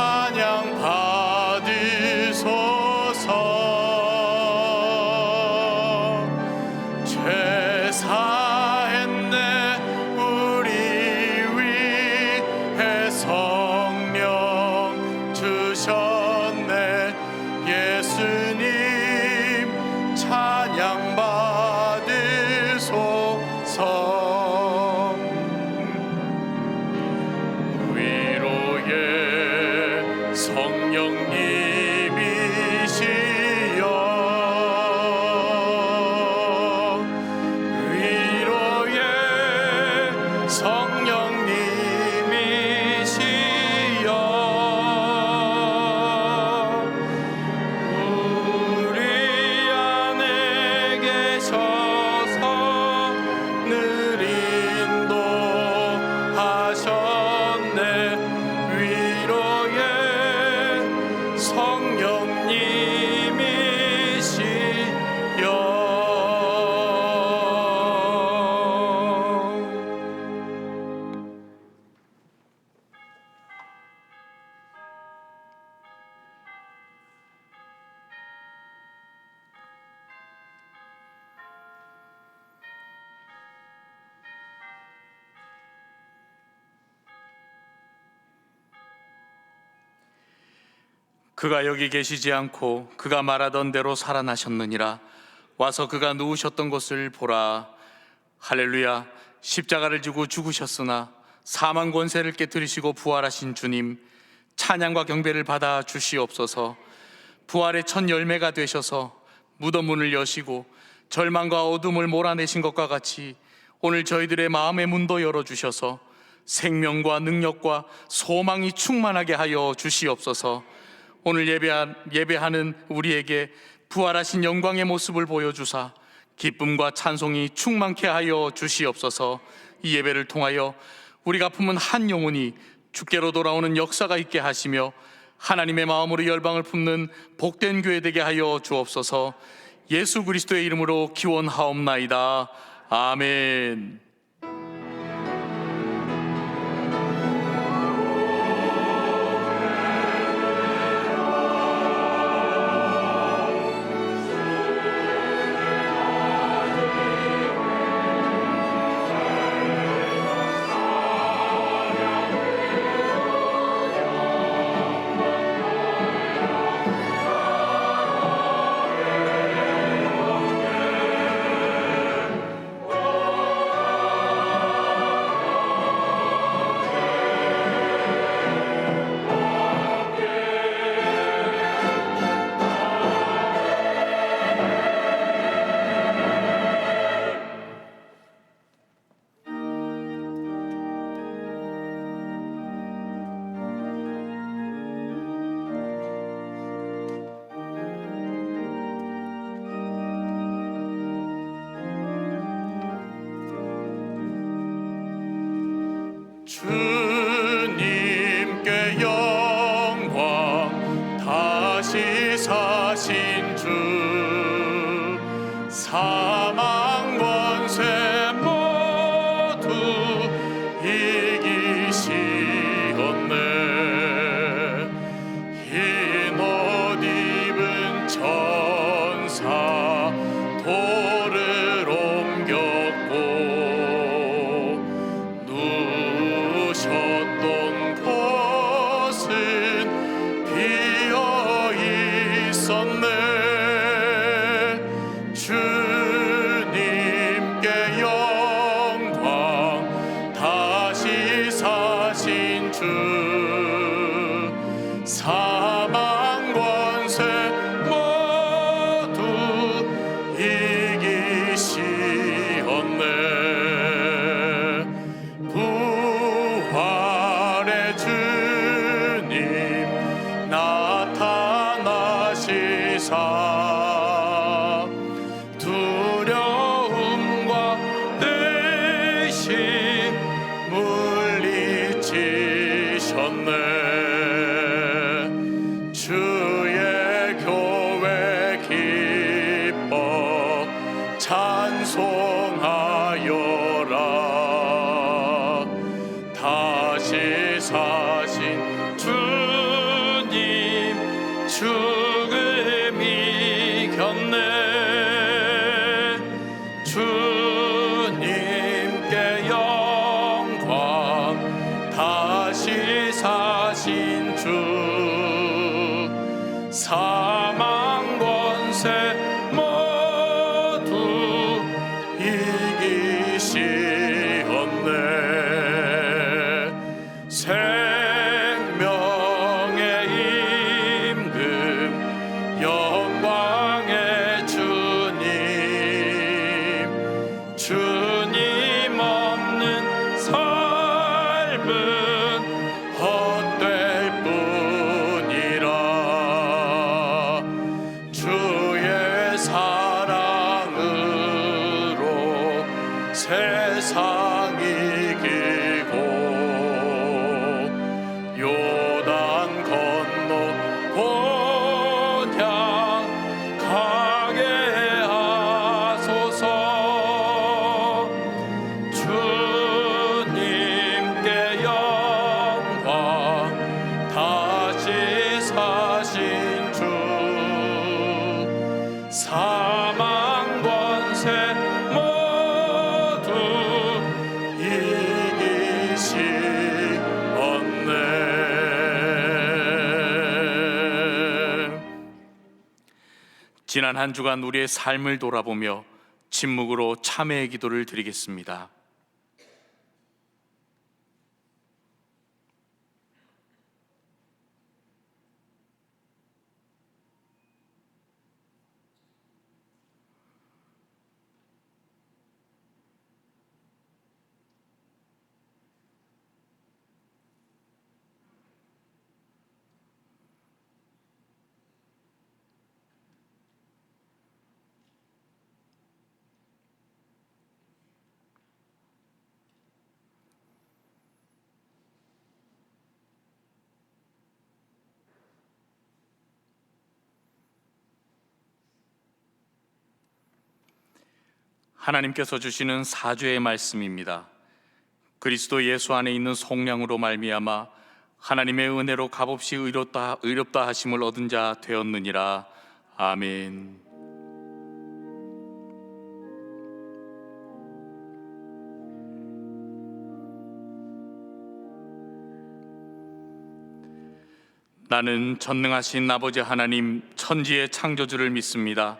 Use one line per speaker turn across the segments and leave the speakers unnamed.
찬양 받으소서. 죄 사했네 우리 위해 성령 주셨네. 예수님 찬양 받으소서. 위로의 성령님이시여, 위로의 성령님이시여, 우리 안에 계셔서 늘 인도하셨네. 위로의 그가 여기 계시지 않고 그가 말하던 대로 살아나셨느니라. 와서 그가 누우셨던 곳을 보라. 할렐루야. 십자가를 지고 죽으셨으나 사망 권세를 깨뜨리시고 부활하신 주님, 찬양과 경배를 받아 주시옵소서. 부활의 첫 열매가 되셔서 무덤 문을 여시고 절망과 어둠을 몰아내신 것과 같이 오늘 저희들의 마음의 문도 열어주셔서 생명과 능력과 소망이 충만하게 하여 주시옵소서. 오늘 예배하는 우리에게 부활하신 영광의 모습을 보여주사 기쁨과 찬송이 충만케 하여 주시옵소서. 이 예배를 통하여 우리가 품은 한 영혼이 주께로 돌아오는 역사가 있게 하시며 하나님의 마음으로 열방을 품는 복된 교회 되게 하여 주옵소서. 예수 그리스도의 이름으로 기원하옵나이다. 아멘. 주님께 영광, 다시 사신 주, 사망 권세 모두 이기시었네. 흰 옷 입은 천사 돌을 옮겼고 누우셨던 곳은 비어 있었네. 주님께 영광, 다시 사신 주, 사망 권세 모두 이기시었네. 부활의 주님 나타나시사 두려움과 의심 물리치셨네. 주의 교회 기뻐 찬송하여라. 다시 사신 주 사망 권세 모두 이기시었네. 생명의 임금 영광의 주님 없는 삶은 헛될 뿐이라. 주의 사랑으로 세상 이기고 요단 건너 본향 가게 하소서. 주님께 영광 다시 사신 주 사망 권세 모두 이기시었네. 지난 한 주간 우리의 삶을 돌아보며 침묵으로 참회의 기도를 드리겠습니다. 하나님께서 주시는 사죄의 말씀입니다. 그리스도 예수 안에 있는 속량으로 말미암아 하나님의 은혜로 값없이 의롭다 하심을 얻은 자 되었느니라. 아멘. 나는 전능하신 아버지 하나님 천지의 창조주를 믿습니다.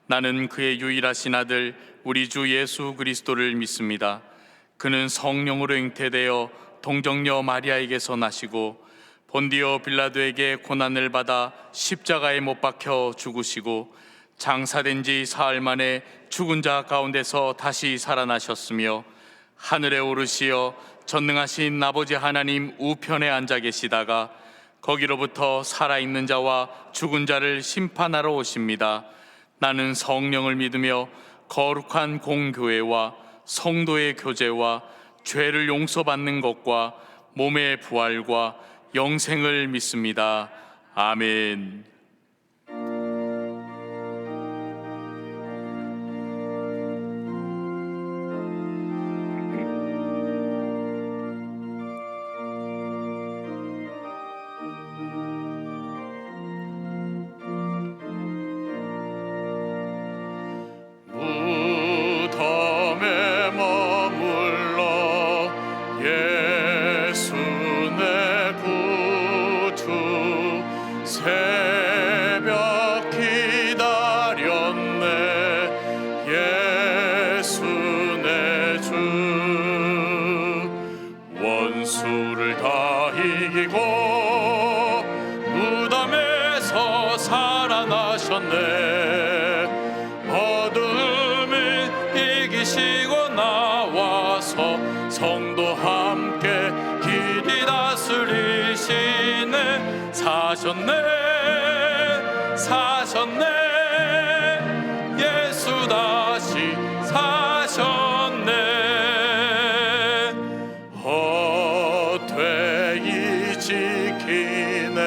나는 그의 유일하신 아들 우리 주 예수 그리스도를 믿습니다. 그는 성령으로 잉태되어 동정녀 마리아에게서 나시고 본디오 빌라도에게 고난을 받아 십자가에 못 박혀 죽으시고 장사된 지 사흘 만에 죽은 자 가운데서 다시 살아나셨으며 하늘에 오르시어 전능하신 아버지 하나님 우편에 앉아 계시다가 거기로부터 살아있는 자와 죽은 자를 심판하러 오십니다. 나는 성령을 믿으며 거룩한 공교회와 성도의 교제와 죄를 용서받는 것과 몸의 부활과 영생을 믿습니다. 아멘. 새벽 기다렸네. 예수 내 주 원수를 다 이기고 무덤에서 살아나셨네. 어둠을 이기시고 나와서 성도 함께 길이 다스리시네. 사셨네 예수 다시 사셨네. 헛되이 지키네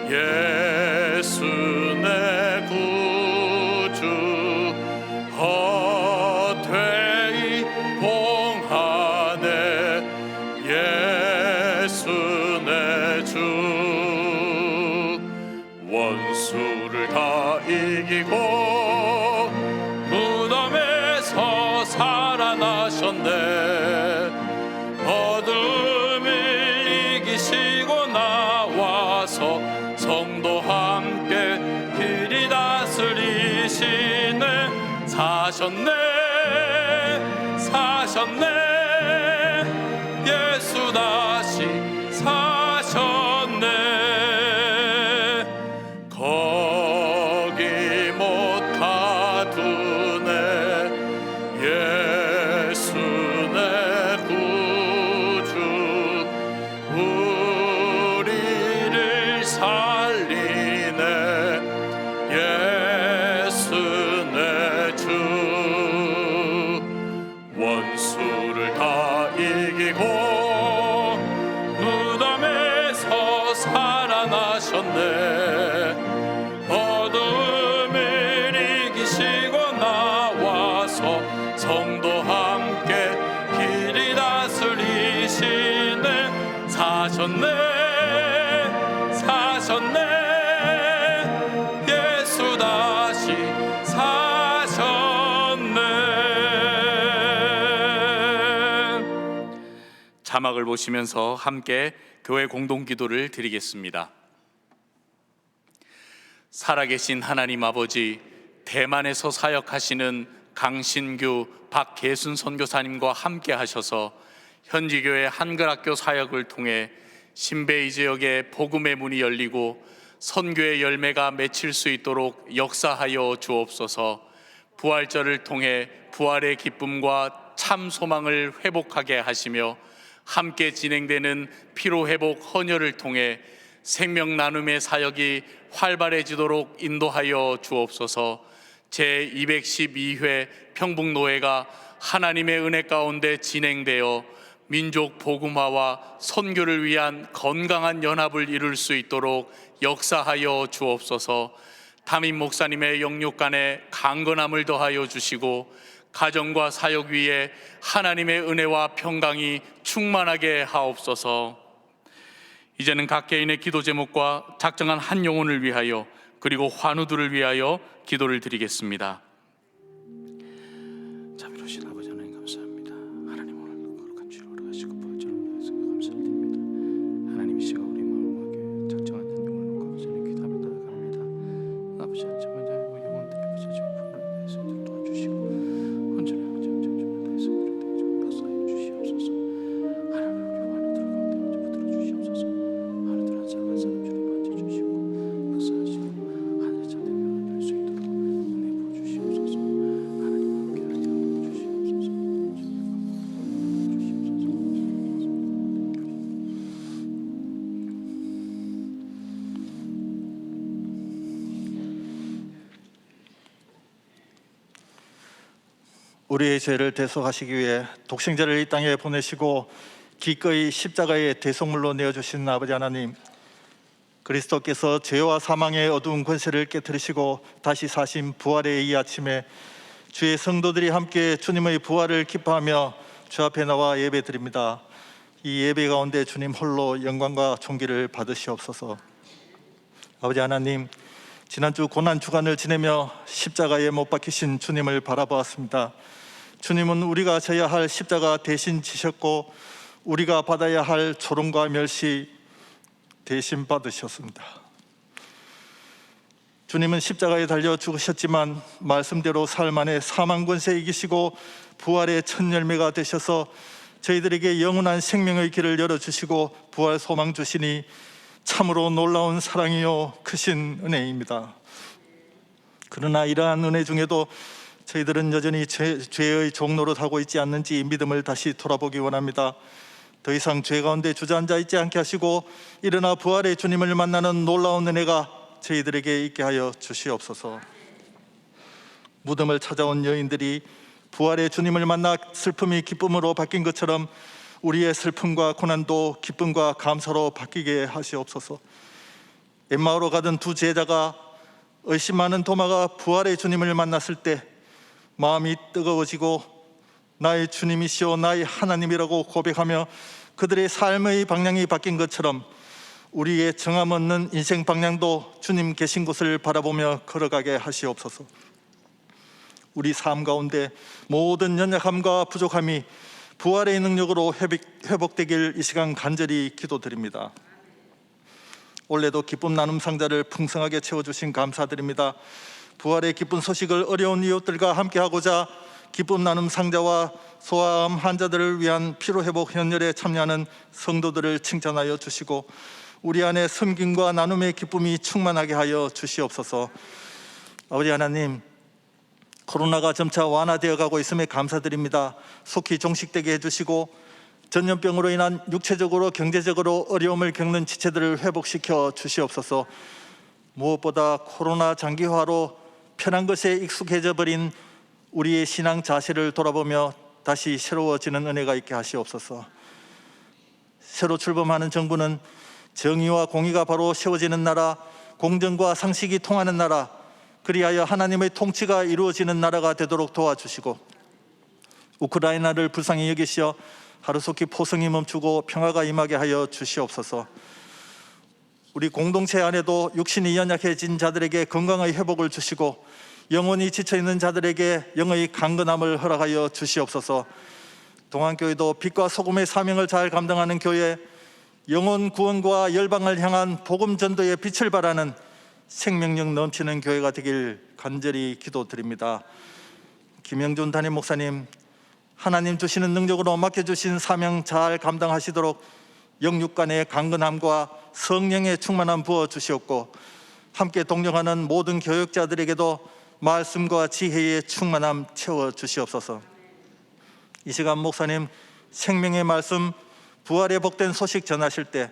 예수 내 구주. 헛되이 봉하네 예수 내 주. 원수를 다 이기고 무덤에서 살아나셨네. 어둠을 이기시고 나와서 성도 함께 사셨네 사셨네 예수 다시 사셨네 거기 못 가두네 예수 내 구주 우리를 살리네 예수 내 주 원수를 다 이기고 무덤에서 살아나셨네 어둠을 이기시고 나와서 성도 함께 길이 다스리시네 사셨네 사셨네 예수 다시 사셨네. 자막을 보시면서 함께 교회 공동기도를 드리겠습니다. 살아계신 하나님 아버지, 대만에서 사역하시는 강신규, 박계순 선교사님과 함께 하셔서 현지교회 한글학교 사역을 통해 신베이 지역에 복음의 문이 열리고 선교의 열매가 맺힐 수 있도록 역사하여 주옵소서. 부활절을 통해 부활의 기쁨과 참 소망을 회복하게 하시며 함께 진행되는 피로회복 헌혈을 통해 생명 나눔의 사역이 활발해지도록 인도하여 주옵소서. 제212회 평북노회가 하나님의 은혜 가운데 진행되어 민족 복음화와 선교를 위한 건강한 연합을 이룰 수 있도록 역사하여 주옵소서. 담임 목사님의 영육간에 강건함을 더하여 주시고 가정과 사역 위에 하나님의 은혜와 평강이 충만하게 하옵소서. 이제는 각 개인의 기도 제목과 작정한 한 영혼을 위하여 그리고 환우들을 위하여 기도를 드리겠습니다. 자비로우신 아버지 하나님 감사합니다. 하나님 오늘 거룩한 주를 허락하시고 부활절을 위해서 감사드립니다. 하나님 이 시간 우리 마음에 작정한 한 영혼을 놓고 아버지는 귀 답을 따라갑니다. 아버지 한 정한 자의 영혼들이 아버지 부활을 위해서 도와주시고 헌절의 아버지 정중을 다해서 이루어지고 역사해 주시옵소서. 하나님 우리 환우들 가운데 붙들어 주시옵소서. 하나님들 한 사람 한 사람 주님 만져주시고 역사하시고 하늘의 자들이 열릴 수 있도록 은혜 부어주시옵소서. 하나님 함께 하여 주시옵소서.
우리의 죄를 대속하시기 위해 독생자를 이 땅에 보내시고 기꺼이 십자가의 대속물로 내어주신 아버지 하나님, 그리스도께서 죄와 사망의 어두운 권세를 깨뜨리시고 다시 사신 부활의 이 아침에 주의 성도들이 함께 주님의 부활을 기뻐하며 주 앞에 나와 예배드립니다. 이 예배 가운데 주님 홀로 영광과 존귀를 받으시옵소서. 아버지 하나님, 지난주 고난 주간을 지내며 십자가에 못 박히신 주님을 바라보았습니다. 주님은 우리가 져야 할 십자가 대신 지셨고 우리가 받아야 할 조롱과 멸시 대신 받으셨습니다. 주님은 십자가에 달려 죽으셨지만 말씀대로 사흘 만에 사망 권세 이기시고 부활의 첫 열매가 되셔서 저희들에게 영원한 생명의 길을 열어주시고 부활 소망 주시니 참으로 놀라운 사랑이요 크신 은혜입니다. 그러나 이러한 은혜 중에도 저희들은 여전히 죄의 종노릇하고 있지 않는지 믿음을 다시 돌아보기 원합니다. 더 이상 죄 가운데 주저앉아 있지 않게 하시고 일어나 부활의 주님을 만나는 놀라운 은혜가 저희들에게 있게 하여 주시옵소서. 무덤을 찾아온 여인들이 부활의 주님을 만나 슬픔이 기쁨으로 바뀐 것처럼 우리의 슬픔과 고난도 기쁨과 감사로 바뀌게 하시옵소서. 엠마오로 가던 두 제자가 의심 많은 도마가 부활의 주님을 만났을 때 마음이 뜨거워지고 나의 주님이시오 나의 하나님이라고 고백하며 그들의 삶의 방향이 바뀐 것처럼 우리의 정함 없는 인생 방향도 주님 계신 곳을 바라보며 걸어가게 하시옵소서. 우리 삶 가운데 모든 연약함과 부족함이 부활의 능력으로 회복되길 이 시간 간절히 기도드립니다. 올해도 기쁨 나눔 상자를 풍성하게 채워주신 감사드립니다. 부활의 기쁜 소식을 어려운 이웃들과 함께하고자 기쁨 나눔 상자와 소아암 환자들을 위한 피로회복 헌혈에 참여하는 성도들을 칭찬하여 주시고 우리 안에 섬김과 나눔의 기쁨이 충만하게 하여 주시옵소서. 아버지 하나님, 코로나가 점차 완화되어 가고 있음에 감사드립니다. 속히 종식되게 해주시고 전염병으로 인한 육체적으로 경제적으로 어려움을 겪는 지체들을 회복시켜 주시옵소서. 무엇보다 코로나 장기화로 편한 것에 익숙해져 버린 우리의 신앙 자세를 돌아보며 다시 새로워지는 은혜가 있게 하시옵소서. 새로 출범하는 정부는 정의와 공의가 바로 세워지는 나라, 공정과 상식이 통하는 나라, 그리하여 하나님의 통치가 이루어지는 나라가 되도록 도와주시고 우크라이나를 불쌍히 여기시어 하루속히 포성이 멈추고 평화가 임하게 하여 주시옵소서. 우리 공동체 안에도 육신이 연약해진 자들에게 건강의 회복을 주시고 영혼이 지쳐있는 자들에게 영의 강건함을 허락하여 주시옵소서. 동안교회도 빛과 소금의 사명을 잘 감당하는 교회, 영혼 구원과 열방을 향한 복음 전도의 빛을 발하는 생명력 넘치는 교회가 되길 간절히 기도드립니다. 김영준 담임 목사님, 하나님 주시는 능력으로 맡겨주신 사명 잘 감당하시도록 영육 간의 강건함과 성령의 충만함 부어주시옵고 함께 동력하는 모든 교역자들에게도 말씀과 지혜의 충만함 채워주시옵소서. 이 시간 목사님 생명의 말씀, 부활의 복된 소식 전하실 때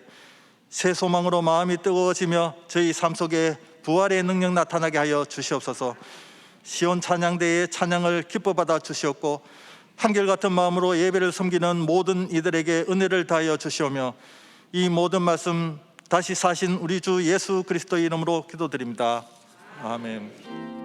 새 소망으로 마음이 뜨거워지며 저희 삶 속에 부활의 능력 나타나게 하여 주시옵소서. 시온 찬양대의 찬양을 기뻐 받아 주시옵고 한결같은 마음으로 예배를 섬기는 모든 이들에게 은혜를 다하여 주시오며 이 모든 말씀 다시 사신 우리 주 예수 그리스도의 이름으로 기도드립니다. 아멘.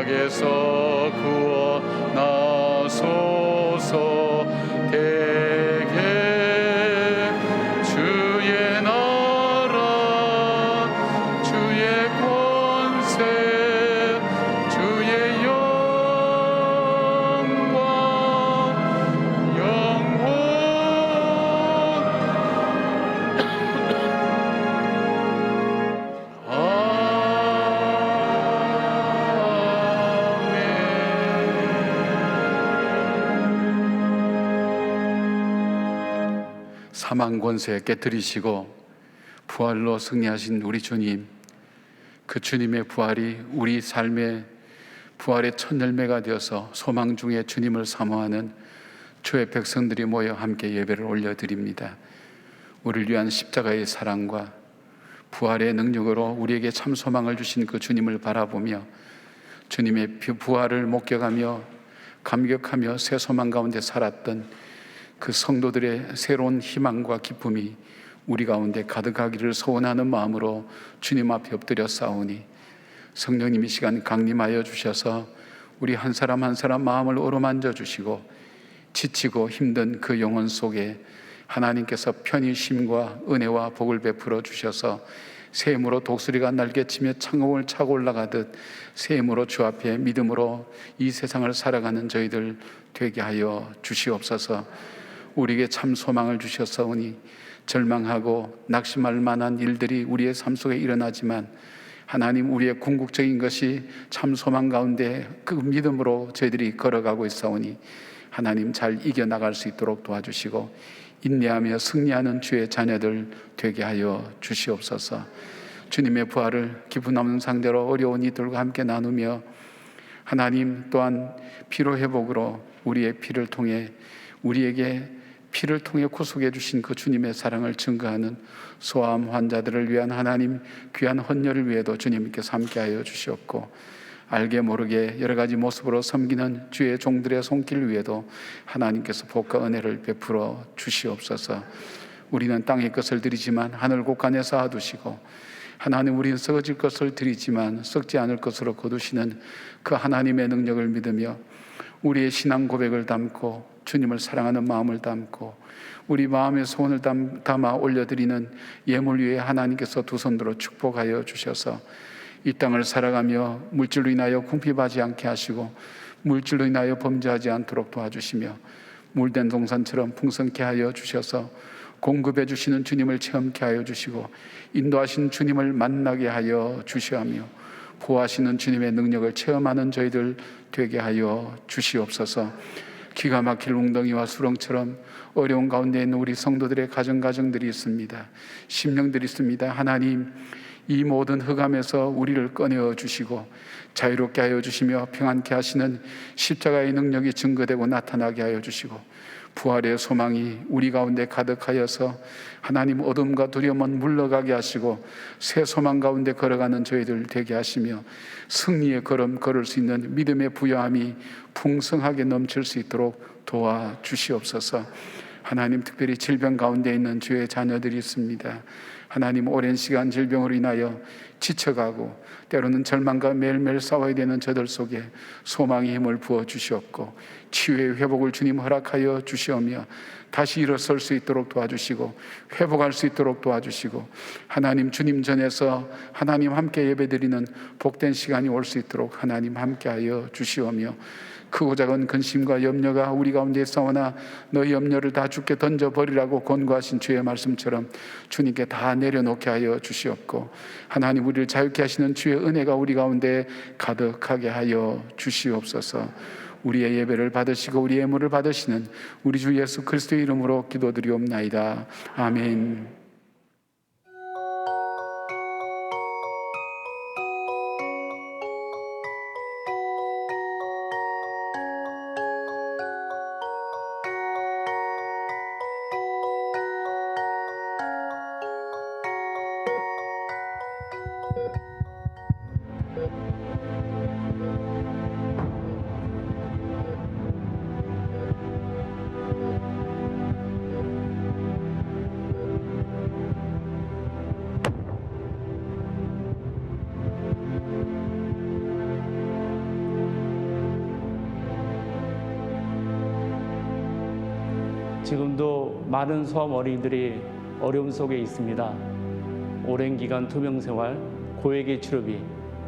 악에서 구원하소서. 대개 주의 나라 주의 권세 주의 영광 영원 사망 권세 깨뜨리시고 부활로 승리하신 우리 주님, 그 주님의 부활이 우리 삶의 부활의 첫 열매가 되어서 소망 중에 주님을 사모하는 주의 백성들이 모여 함께 예배를 올려드립니다. 우리를 위한 십자가의 사랑과 부활의 능력으로 우리에게 참 소망을 주신 그 주님을 바라보며 주님의 부활을 목격하며 감격하며 새 소망 가운데 살았던 그 성도들의 새로운 희망과 기쁨이 우리 가운데 가득하기를 소원하는 마음으로 주님 앞에 엎드려 싸우니 성령님 이 시간 강림하여 주셔서 우리 한 사람 한 사람 마음을 어루만져 주시고 지치고 힘든 그 영혼 속에 하나님께서 편히 쉼과 은혜와 복을 베풀어 주셔서 새 힘으로 독수리가 날개치며 창공을 차고 올라가듯 새 힘으로 주 앞에 믿음으로 이 세상을 살아가는 저희들 되게 하여 주시옵소서. 우리에게 참 소망을 주셨사오니 절망하고 낙심할 만한 일들이 우리의 삶 속에 일어나지만 하나님, 우리의 궁극적인 것이 참 소망 가운데 그 믿음으로 저희들이 걸어가고 있사오니 하나님 잘 이겨나갈 수 있도록 도와주시고 인내하며 승리하는 주의 자녀들 되게 하여 주시옵소서. 주님의 부활을 기쁨 남는 상대로 어려운 이들과 함께 나누며 하나님 또한 피로 회복으로 우리의 피를 통해 우리에게 피를 통해 구속해 주신 그 주님의 사랑을 증거하는 소아암 환자들을 위한 하나님 귀한 헌혈을 위해도 주님께서 함께하여 주시옵고 알게 모르게 여러 가지 모습으로 섬기는 주의 종들의 손길 위에도 하나님께서 복과 은혜를 베풀어 주시옵소서. 우리는 땅의 것을 드리지만 하늘 곳간에 쌓아두시고 하나님, 우리는 썩어질 것을 드리지만 썩지 않을 것으로 거두시는 그 하나님의 능력을 믿으며 우리의 신앙 고백을 담고 주님을 사랑하는 마음을 담고 우리 마음의 소원을 담아 올려드리는 예물 위에 하나님께서 두 손 들어 축복하여 주셔서 이 땅을 살아가며 물질로 인하여 궁핍하지 않게 하시고 물질로 인하여 범죄하지 않도록 도와주시며 물된 동산처럼 풍성케 하여 주셔서 공급해 주시는 주님을 체험케 하여 주시고 인도하신 주님을 만나게 하여 주시하며 보호하시는 주님의 능력을 체험하는 저희들 되게 하여 주시옵소서. 기가 막힐 웅덩이와 수렁처럼 어려운 가운데 있는 우리 성도들의 가정들이 있습니다. 심령들이 있습니다. 하나님, 이 모든 흑암에서 우리를 꺼내어 주시고 자유롭게 하여 주시며 평안케 하시는 십자가의 능력이 증거되고 나타나게 하여 주시고 부활의 소망이 우리 가운데 가득하여서 하나님 어둠과 두려움은 물러가게 하시고 새 소망 가운데 걸어가는 저희들 되게 하시며 승리의 걸음 걸을 수 있는 믿음의 부여함이 풍성하게 넘칠 수 있도록 도와주시옵소서. 하나님, 특별히 질병 가운데 있는 주의 자녀들이 있습니다. 하나님, 오랜 시간 질병으로 인하여 지쳐가고 때로는 절망과 매일매일 싸워야 되는 저들 속에 소망의 힘을 부어 주시옵고 치유의 회복을 주님 허락하여 주시오며 다시 일어설 수 있도록 도와주시고 회복할 수 있도록 도와주시고 하나님, 주님 전에서 하나님 함께 예배드리는 복된 시간이 올 수 있도록 하나님 함께하여 주시오며 크고 작은 근심과 염려가 우리 가운데 싸우나 너희 염려를 다 주께 던져버리라고 권고하신 주의 말씀처럼 주님께 다 내려놓게 하여 주시옵고 하나님, 우리를 자유케 하시는 주의 은혜가 우리 가운데 가득하게 하여 주시옵소서. 우리의 예배를 받으시고 우리의 예물을 받으시는 우리 주 예수 그리스도의 이름으로 기도드리옵나이다. 아멘.
지금도 많은 소아암 어린이들이 어려움 속에 있습니다. 오랜 기간 투병 생활, 고액의 치료비,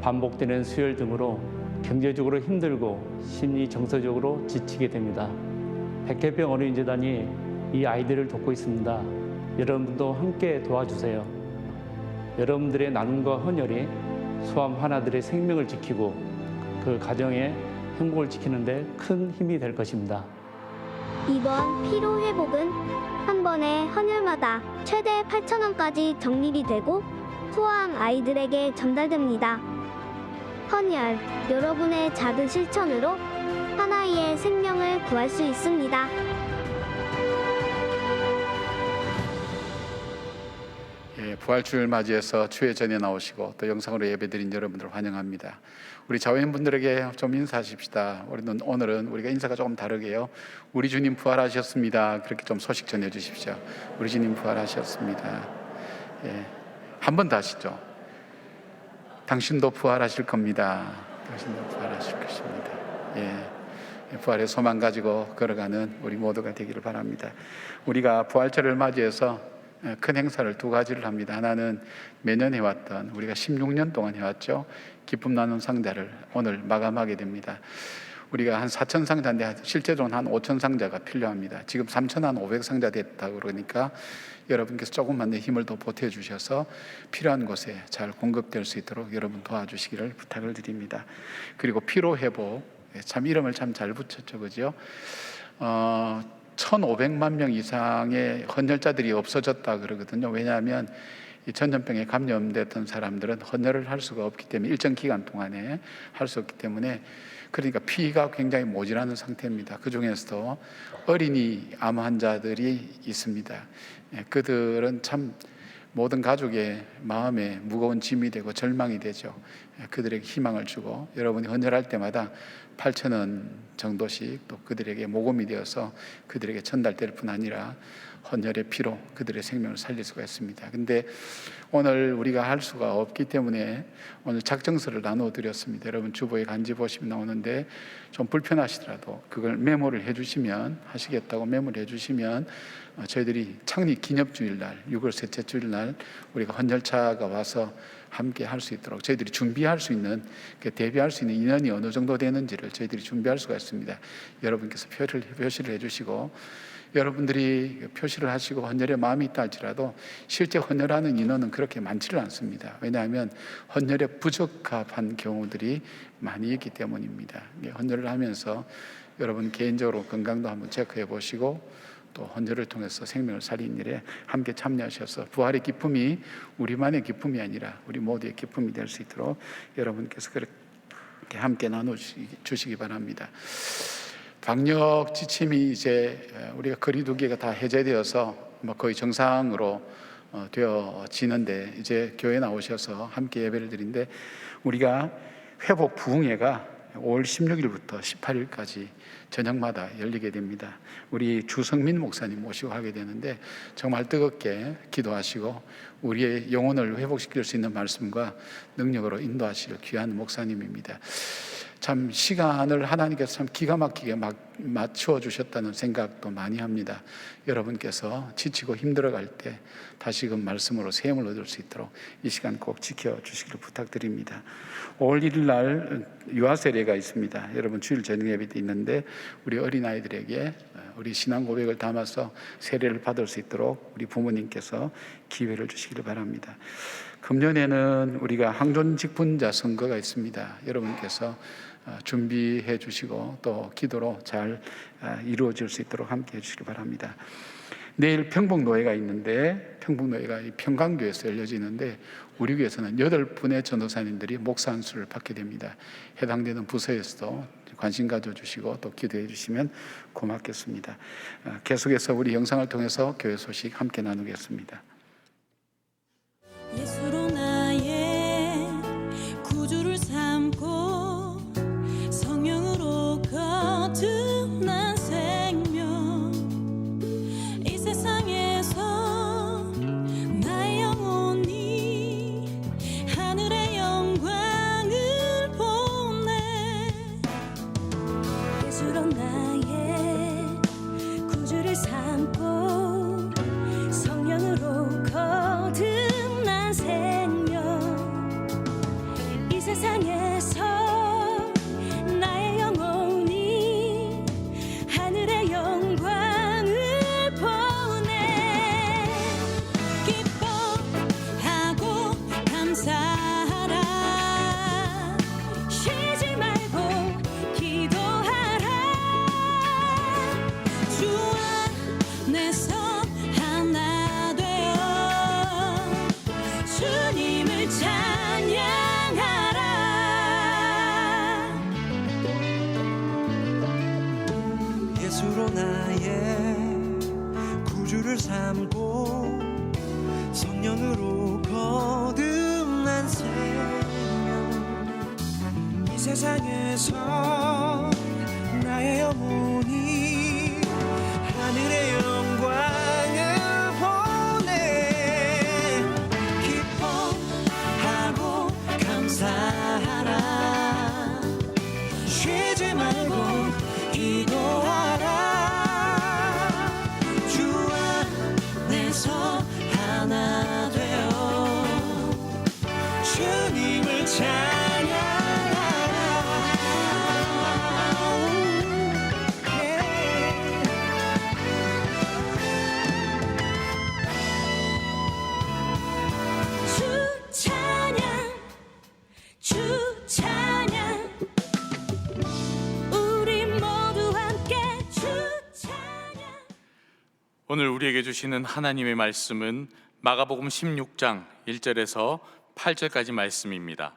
반복되는 수혈 등으로 경제적으로 힘들고 심리 정서적으로 지치게 됩니다. 백혈병 어린이재단이 이 아이들을 돕고 있습니다. 여러분도 함께 도와주세요. 여러분들의 나눔과 헌혈이 소아암 환자들의 생명을 지키고 그 가정의 행복을 지키는 데 큰 힘이 될 것입니다.
이번 피로 회복은 한 번의 헌혈마다 최대 8,000원까지 적립이 되고 소아암 아이들에게 전달됩니다. 헌혈, 여러분의 작은 실천으로 한 아이의 생명을 구할 수 있습니다.
부활주를 맞이해서 주의 전에 나오시고 또 영상으로 예배드린 여러분들 환영합니다. 우리 자회인분들에게 좀 인사하십시다. 오늘은 우리가 인사가 조금 다르게요. 우리 주님 부활하셨습니다. 그렇게 좀 소식 전해 주십시오. 우리 주님 부활하셨습니다. 한 번 더 하시죠. 당신도 부활하실 겁니다. 당신도 부활하실 것입니다. 부활의 소망 가지고 걸어가는 우리 모두가 되기를 바랍니다. 우리가 부활절을 맞이해서 큰 행사를 두 가지를 합니다. 하나는 매년 해왔던, 우리가 16년 동안 해왔죠, 기쁨 나눔 상대를 오늘 마감하게 됩니다. 우리가 한 4,000상자인데 실제로는 한 5,000상자가 필요합니다. 지금 3,500상자 됐다고 그러니까 여러분께서 조금만 더 힘을 더 보태주셔서 필요한 곳에 잘 공급될 수 있도록 여러분 도와주시기를 부탁을 드립니다. 그리고 피로회복, 참 이름을 참 잘 붙였죠, 그죠? 1,500만 명 이상의 헌혈자들이 없어졌다 그러거든요. 왜냐하면 이 전염병에 감염됐던 사람들은 헌혈을 할 수가 없기 때문에, 일정 기간 동안에 할 수 없기 때문에, 그러니까 피가 굉장히 모자라는 상태입니다. 그 중에서도 어린이 암 환자들이 있습니다. 그들은 참 모든 가족의 마음에 무거운 짐이 되고 절망이 되죠. 그들에게 희망을 주고 여러분이 헌혈할 때마다 8,000원 정도씩 또 그들에게 모금이 되어서 그들에게 전달될 뿐 아니라 헌혈의 피로 그들의 생명을 살릴 수가 있습니다. 근데 오늘 우리가 할 수가 없기 때문에 오늘 작정서를 나눠드렸습니다. 여러분 주보에 간지 보시면 나오는데 좀 불편하시더라도 그걸 메모를 해주시면, 하시겠다고 메모를 해주시면 저희들이 창립 기념주일날 6월 셋째 주일날 우리가 헌혈차가 와서 함께 할 수 있도록 저희들이 준비할 수 있는, 대비할 수 있는 인원이 어느 정도 되는지를 저희들이 준비할 수가 있습니다. 여러분께서 표시를 해주시고, 여러분들이 표시를 하시고 헌혈에 마음이 있다 할지라도 실제 헌혈하는 인원은 그렇게 많지를 않습니다. 왜냐하면 헌혈에 부적합한 경우들이 많이 있기 때문입니다. 헌혈을 하면서 여러분 개인적으로 건강도 한번 체크해 보시고 또 헌혈을 통해서 생명을 살리는 일에 함께 참여하셔서 부활의 기쁨이 우리만의 기쁨이 아니라 우리 모두의 기쁨이 될 수 있도록 여러분께서 그렇게 함께 나눠주시기 바랍니다. 방역 지침이 이제 우리가 거리두기가 다 해제되어서 거의 정상으로 되어지는데, 이제 교회 나오셔서 함께 예배를 드리는데, 우리가 회복 부흥회가 5월 16일부터 18일까지 저녁마다 열리게 됩니다. 우리 주성민 목사님 모시고 하게 되는데 정말 뜨겁게 기도하시고 우리의 영혼을 회복시킬 수 있는 말씀과 능력으로 인도하실 귀한 목사님입니다. 참 시간을 하나님께서 참 기가 막히게 맞추어 주셨다는 생각도 많이 합니다. 여러분께서 지치고 힘들어갈 때 다시금 말씀으로 새 힘을 얻을 수 있도록 이 시간 꼭 지켜주시기를 부탁드립니다. 5월 1일 날 유아 세례가 있습니다. 여러분 주일 저녁 예배 때 있는데 우리 어린아이들에게 우리 신앙 고백을 담아서 세례를 받을 수 있도록 우리 부모님께서 기회를 주시기를 바랍니다. 금년에는 우리가 항존 직분자 선거가 있습니다. 여러분께서 준비해 주시고 또 기도로 잘 이루어질 수 있도록 함께 해 주시기 바랍니다. 내일 평복노회가 있는데, 평복노회가 평강교회에서 열려지는데 우리 교회에서는 8분의 전도사님들이 목사 안수를 받게 됩니다. 해당되는 부서에서도 관심 가져주시고 또 기도해 주시면 고맙겠습니다. 계속해서 우리 영상을 통해서 교회 소식 함께 나누겠습니다.
예수로 나의 구주를 삼고 성령으로 거듭난 생명, 이 세상에서 나의 영혼이 하늘의 영광을 보내. 예수로 나의 구주를 삼고 성령으로 거듭난 생명, 이 세상에서 나의 영혼이 하늘의 영광을 보내. 기뻐하고 감사하라, 쉬지 말고 기도하라. 주 안에서 하나 되어 주님을 찬양하라.
예수로 나의 구주를 삼고 성령으로 거듭난 생명, 이 세상에서 나의 영혼이 하늘의 영광을 보내. 기뻐하고 감사하라, 쉬지 말고 기도하라. 주 안에서 하나 되어 주님을 찬양하라.
오늘 우리에게 주시는 하나님의 말씀은 마가복음 16장 1절에서 8절까지 말씀입니다.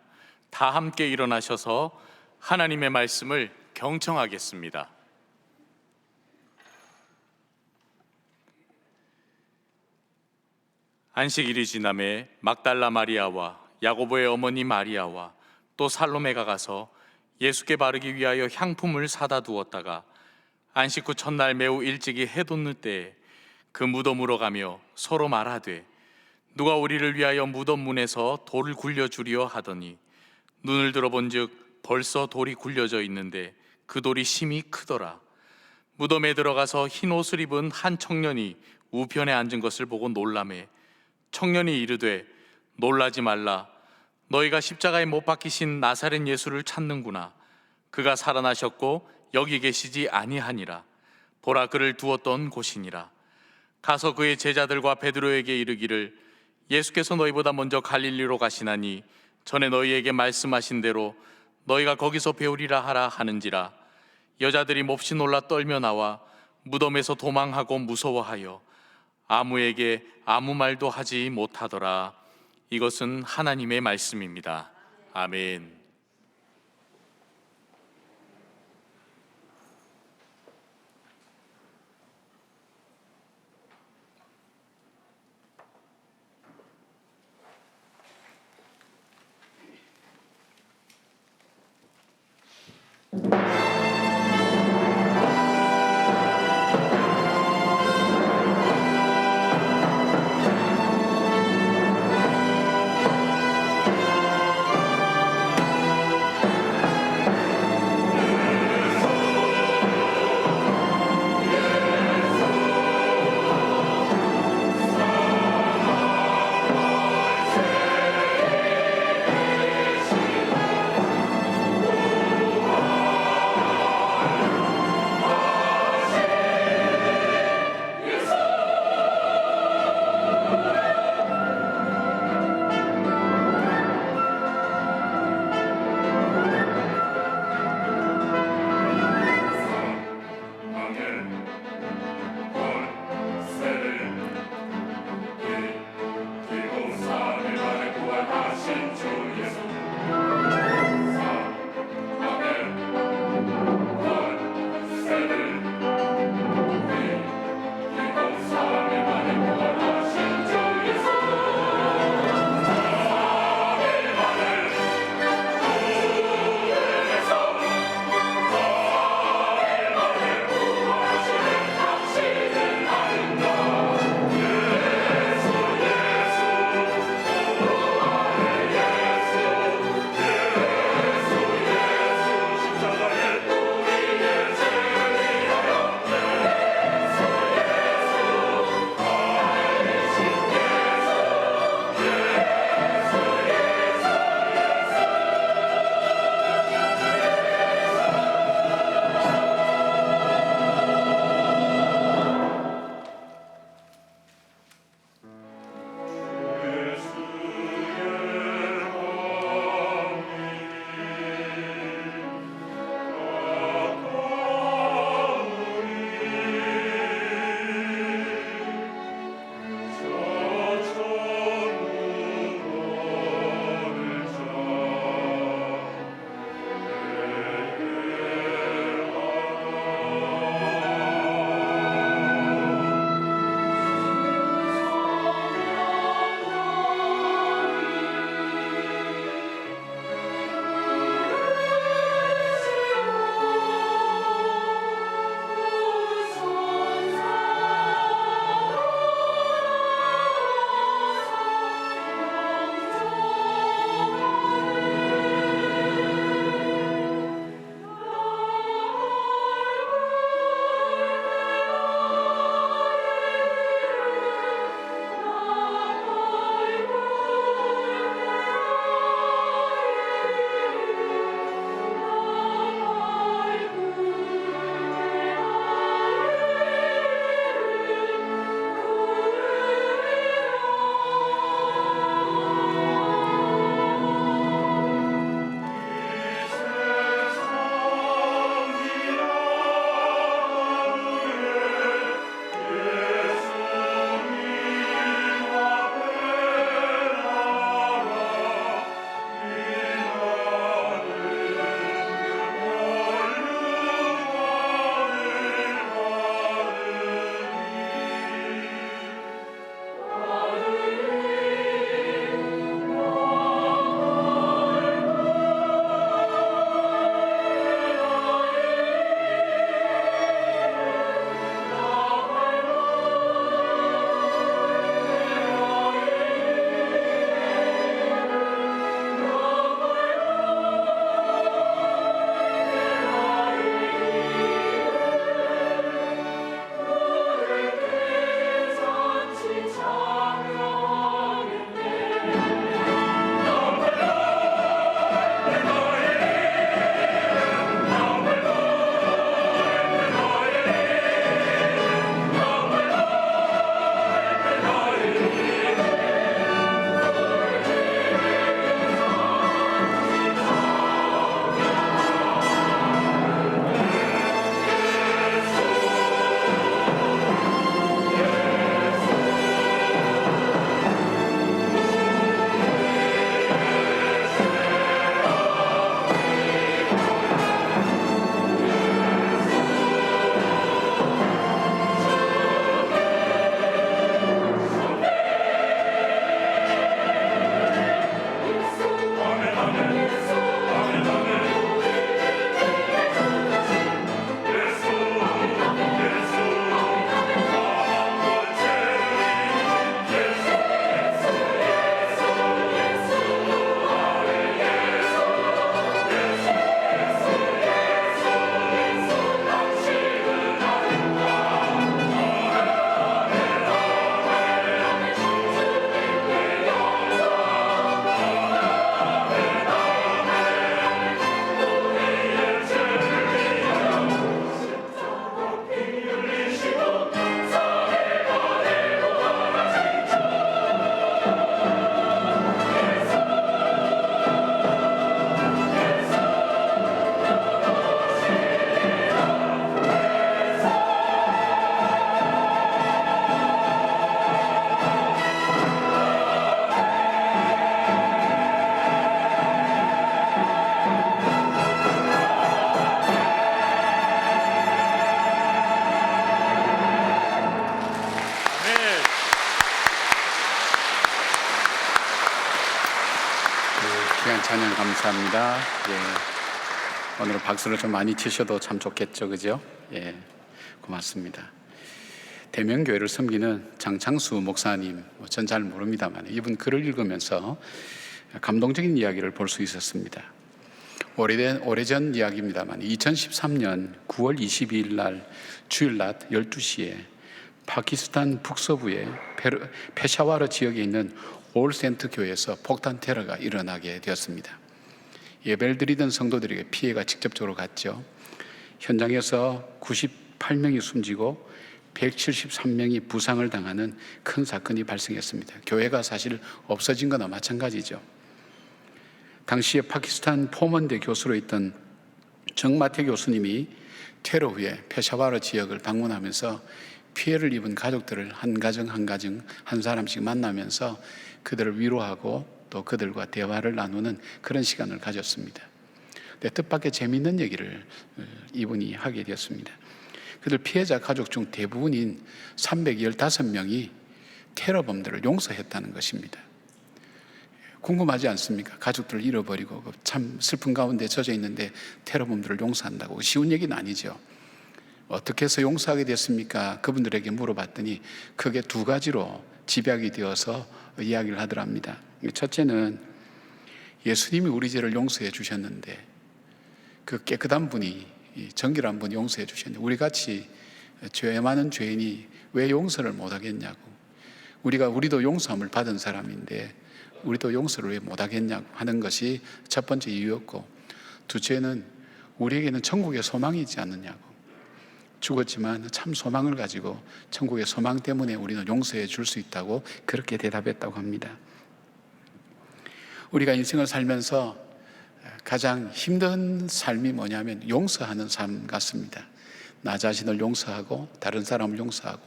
다 함께 일어나셔서 하나님의 말씀을 경청하겠습니다. 안식일이 지남에 막달라 마리아와 야고보의 어머니 마리아와 또 살로메가 가서 예수께 바르기 위하여 향품을 사다 두었다가 안식 후 첫날 매우 일찍이 해 돋는 때에 그 무덤으로 가며 서로 말하되 누가 우리를 위하여 무덤 문에서 돌을 굴려주리여 하더니 눈을 들어본즉 벌써 돌이 굴려져 있는데 그 돌이 심히 크더라. 무덤에 들어가서 흰 옷을 입은 한 청년이 우편에 앉은 것을 보고 놀라매 청년이 이르되 놀라지 말라. 너희가 십자가에 못 박히신 나사렛 예수를 찾는구나. 그가 살아나셨고 여기 계시지 아니하니라. 보라, 그를 두었던 곳이니라. 가서 그의 제자들과 베드로에게 이르기를 예수께서 너희보다 먼저 갈릴리로 가시나니 전에 너희에게 말씀하신 대로 너희가 거기서 배우리라 하라 하는지라. 여자들이 몹시 놀라 떨며 나와 무덤에서 도망하고 무서워하여 아무에게 아무 말도 하지 못하더라. 이것은 하나님의 말씀입니다. 아멘.
귀한 찬양 감사합니다. 예. 오늘 박수를 좀 많이 치셔도 참 좋겠죠, 그죠? 예, 고맙습니다. 대명교회를 섬기는 장창수 목사님, 전 잘 모릅니다만 이분 글을 읽으면서 감동적인 이야기를 볼 수 있었습니다. 오래전 이야기입니다만 2013년 9월 22일 날 주일 낮 12시에 파키스탄 북서부의 페샤와르 지역에 있는 올센트 교회에서 폭탄 테러가 일어나게 되었습니다. 예배를 드리던 성도들에게 피해가 직접적으로 갔죠. 현장에서 98명이 숨지고 173명이 부상을 당하는 큰 사건이 발생했습니다. 교회가 사실 없어진 거나 마찬가지죠. 당시에 파키스탄 포먼대 교수로 있던 정마태 교수님이 테러 후에 페샤와르 지역을 방문하면서 피해를 입은 가족들을 한 가정 한 사람씩 만나면서 그들을 위로하고 또 그들과 대화를 나누는 그런 시간을 가졌습니다. 근데 뜻밖의 재미있는 얘기를 이분이 하게 되었습니다. 그들 피해자 가족 중 대부분인 315명이 테러범들을 용서했다는 것입니다. 궁금하지 않습니까? 가족들을 잃어버리고 참 슬픈 가운데 젖어 있는데 테러범들을 용서한다고 쉬운 얘기는 아니죠. 어떻게 해서 용서하게 됐습니까? 그분들에게 물어봤더니 크게 두 가지로 집약이 되어서 이야기를 하더랍니다. 첫째는 예수님이 우리 죄를 용서해 주셨는데 그 깨끗한 분이, 정결한 분이 용서해 주셨는데 우리같이 죄 많은 죄인이 왜 용서를 못하겠냐고, 우리도 용서함을 받은 사람인데 우리도 용서를 왜 못하겠냐고 하는 것이 첫 번째 이유였고, 둘째는 우리에게는 천국의 소망이 있지 않느냐고, 죽었지만 참 소망을 가지고 천국의 소망 때문에 우리는 용서해 줄 수 있다고 그렇게 대답했다고 합니다. 우리가 인생을 살면서 가장 힘든 삶이 뭐냐면 용서하는 삶 같습니다. 나 자신을 용서하고 다른 사람을 용서하고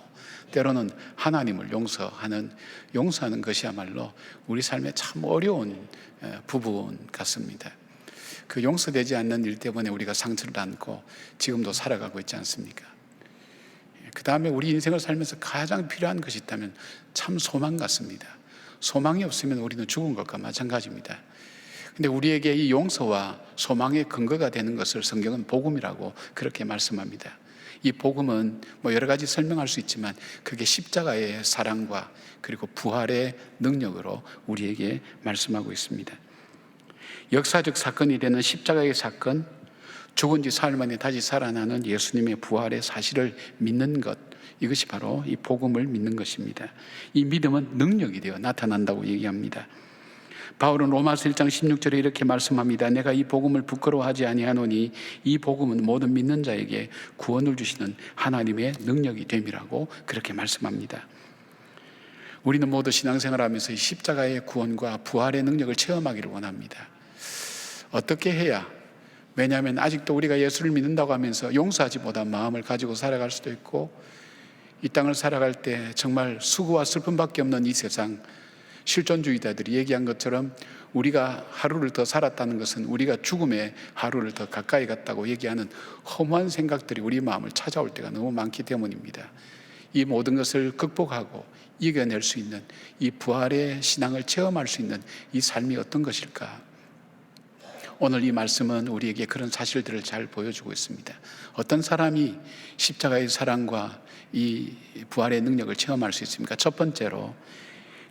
때로는 하나님을 용서하는 것이야말로 우리 삶에 참 어려운 부분 같습니다. 그 용서되지 않는 일 때문에 우리가 상처를 안고 지금도 살아가고 있지 않습니까? 그 다음에 우리 인생을 살면서 가장 필요한 것이 있다면 참 소망 같습니다. 소망이 없으면 우리는 죽은 것과 마찬가지입니다. 근데 우리에게 이 용서와 소망의 근거가 되는 것을 성경은 복음이라고 그렇게 말씀합니다. 이 복음은 여러 가지 설명할 수 있지만 그게 십자가의 사랑과 그리고 부활의 능력으로 우리에게 말씀하고 있습니다. 역사적 사건이 되는 십자가의 사건, 죽은 지 사흘 만에 다시 살아나는 예수님의 부활의 사실을 믿는 것, 이것이 바로 이 복음을 믿는 것입니다. 이 믿음은 능력이 되어 나타난다고 얘기합니다. 바울은 로마서 1장 16절에 이렇게 말씀합니다. 내가 이 복음을 부끄러워하지 아니하노니 이 복음은 모든 믿는 자에게 구원을 주시는 하나님의 능력이 됨이라고 그렇게 말씀합니다. 우리는 모두 신앙생활하면서 이 십자가의 구원과 부활의 능력을 체험하기를 원합니다. 어떻게 해야? 왜냐하면 아직도 우리가 예수를 믿는다고 하면서 용서하지 못한 마음을 가지고 살아갈 수도 있고, 이 땅을 살아갈 때 정말 수고와 슬픔밖에 없는 이 세상, 실존주의자들이 얘기한 것처럼 우리가 하루를 더 살았다는 것은 우리가 죽음의 하루를 더 가까이 갔다고 얘기하는 허무한 생각들이 우리 마음을 찾아올 때가 너무 많기 때문입니다. 이 모든 것을 극복하고 이겨낼 수 있는 이 부활의 신앙을 체험할 수 있는 이 삶이 어떤 것일까? 오늘 이 말씀은 우리에게 그런 사실들을 잘 보여주고 있습니다. 어떤 사람이 십자가의 사랑과 이 부활의 능력을 체험할 수 있습니까? 첫 번째로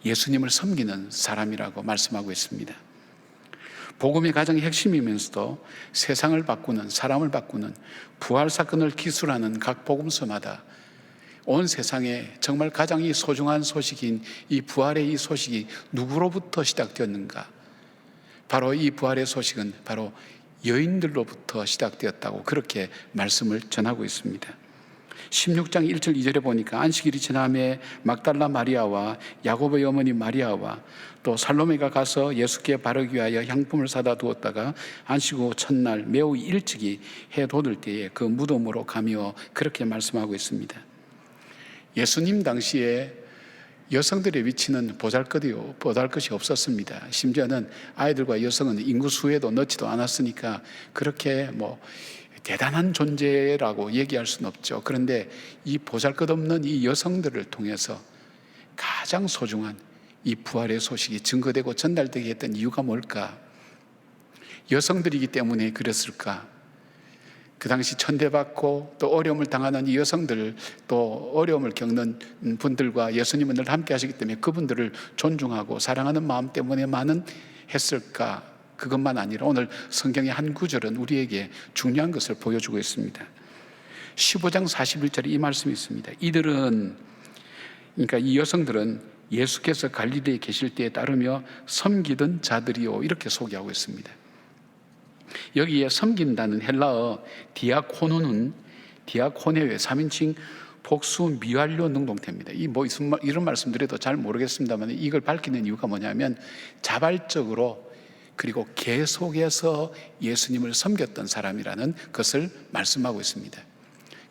예수님을 섬기는 사람이라고 말씀하고 있습니다. 복음의 가장 핵심이면서도 세상을 바꾸는, 사람을 바꾸는 부활 사건을 기술하는 각 복음서마다 온 세상에 정말 가장 이 소중한 소식인 이 부활의 이 소식이 누구로부터 시작되었는가? 바로 이 부활의 소식은 바로 여인들로부터 시작되었다고 그렇게 말씀을 전하고 있습니다. 16장 1절 2절에 보니까 안식일이 지남에 막달라 마리아와 야고보의 어머니 마리아와 또 살로메가 가서 예수께 바르기 위하여 향품을 사다 두었다가 안식 후 첫날 매우 일찍이 해 돋을 때에 그 무덤으로 가며 그렇게 말씀하고 있습니다. 예수님 당시에 여성들의 위치는 보잘것이 없었습니다. 심지어는 아이들과 여성은 인구 수에도 넣지도 않았으니까 그렇게 대단한 존재라고 얘기할 수는 없죠. 그런데 이 보잘것없는 이 여성들을 통해서 가장 소중한 이 부활의 소식이 증거되고 전달되게 했던 이유가 뭘까? 여성들이기 때문에 그랬을까? 그 당시 천대받고 또 어려움을 당하는 이 여성들, 또 어려움을 겪는 분들과 예수님은 늘 함께 하시기 때문에 그분들을 존중하고 사랑하는 마음 때문에만은 했을까? 그것만 아니라 오늘 성경의 한 구절은 우리에게 중요한 것을 보여주고 있습니다. 15장 41절에 이 말씀이 있습니다. 이들은, 그러니까 이 여성들은 예수께서 갈릴리에 계실 때에 따르며 섬기던 자들이요, 이렇게 소개하고 있습니다. 여기에 섬긴다는 헬라어 디아코노는 디아코네의 3인칭 복수 미완료 능동태입니다. 이런 말씀 드려도 잘 모르겠습니다만 이걸 밝히는 이유가 뭐냐면 자발적으로 그리고 계속해서 예수님을 섬겼던 사람이라는 것을 말씀하고 있습니다.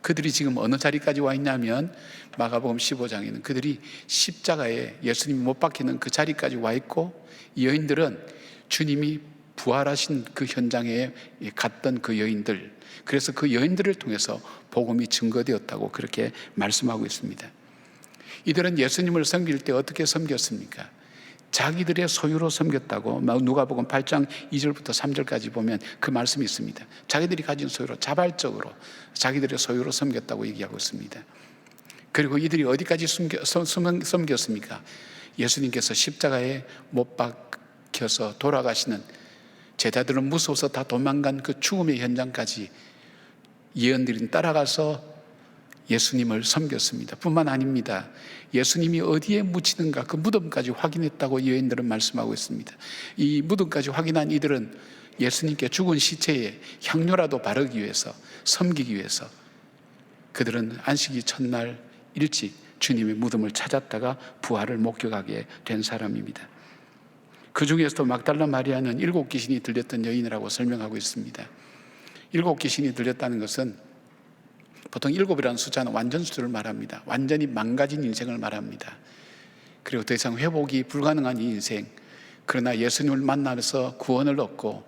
그들이 지금 어느 자리까지 와 있냐면 마가복음 15장에는 그들이 십자가에 예수님이 못 박히는 그 자리까지 와 있고, 이 여인들은 주님이 부활하신 그 현장에 갔던 그 여인들, 그래서 그 여인들을 통해서 복음이 증거되었다고 그렇게 말씀하고 있습니다. 이들은 예수님을 섬길 때 어떻게 섬겼습니까? 자기들의 소유로 섬겼다고 누가복음 8장 2절부터 3절까지 보면 그 말씀이 있습니다. 자기들이 가진 소유로 자발적으로 자기들의 소유로 섬겼다고 얘기하고 있습니다. 그리고 이들이 어디까지 섬겼습니까? 예수님께서 십자가에 못 박혀서 돌아가시는, 제자들은 무서워서 다 도망간 그 죽음의 현장까지 예언들이 따라가서 예수님을 섬겼습니다. 뿐만 아닙니다. 예수님이 어디에 묻히는가 그 무덤까지 확인했다고 여인들은 말씀하고 있습니다. 이 무덤까지 확인한 이들은 예수님께 죽은 시체에 향료라도 바르기 위해서, 섬기기 위해서 그들은 안식일 첫날 일찍 주님의 무덤을 찾았다가 부활을 목격하게 된 사람입니다. 그 중에서도 막달라 마리아는 7 귀신이 들렸던 여인이라고 설명하고 있습니다. 7 귀신이 들렸다는 것은 보통 7이라는 숫자는 완전 수를 말합니다. 완전히 망가진 인생을 말합니다. 그리고 더 이상 회복이 불가능한 이 인생, 그러나 예수님을 만나면서 구원을 얻고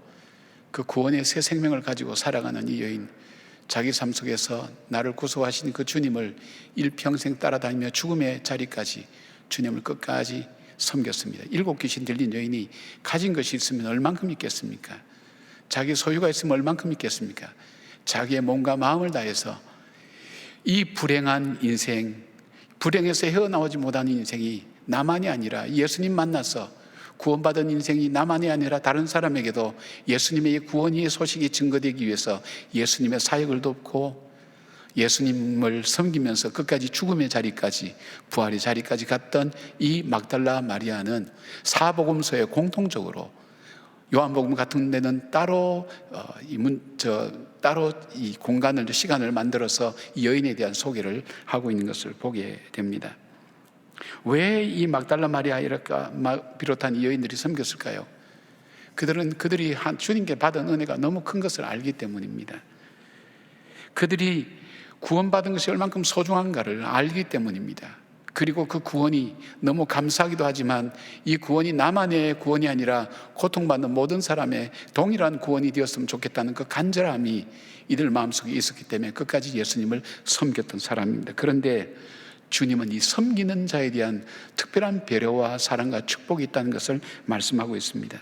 그 구원의 새 생명을 가지고 살아가는 이 여인, 자기 삶 속에서 나를 구속하신 그 주님을 일평생 따라다니며 죽음의 자리까지 주님을 끝까지 섬겼습니다. 7 귀신 들린 여인이 가진 것이 있으면 얼만큼 있겠습니까? 자기 소유가 있으면 얼만큼 있겠습니까? 자기의 몸과 마음을 다해서 이 불행한 인생, 불행에서 헤어나오지 못하는 인생이 나만이 아니라 예수님 만나서 구원받은 인생이 나만이 아니라 다른 사람에게도 예수님의 구원의 소식이 증거되기 위해서 예수님의 사역을 돕고 예수님을 섬기면서 끝까지 죽음의 자리까지, 부활의 자리까지 갔던 이 막달라 마리아는 사복음서에 공통적으로, 요한복음 같은 데는 따로 이 공간을, 시간을 만들어서 이 여인에 대한 소개를 하고 있는 것을 보게 됩니다. 왜 이 막달라 마리아를 비롯한 이 여인들이 섬겼을까요? 그들이 주님께 받은 은혜가 너무 큰 것을 알기 때문입니다. 그들이 구원받은 것이 얼만큼 소중한가를 알기 때문입니다. 그리고 그 구원이 너무 감사하기도 하지만 이 구원이 나만의 구원이 아니라 고통받는 모든 사람의 동일한 구원이 되었으면 좋겠다는 그 간절함이 이들 마음속에 있었기 때문에 끝까지 예수님을 섬겼던 사람입니다. 그런데 주님은 이 섬기는 자에 대한 특별한 배려와 사랑과 축복이 있다는 것을 말씀하고 있습니다.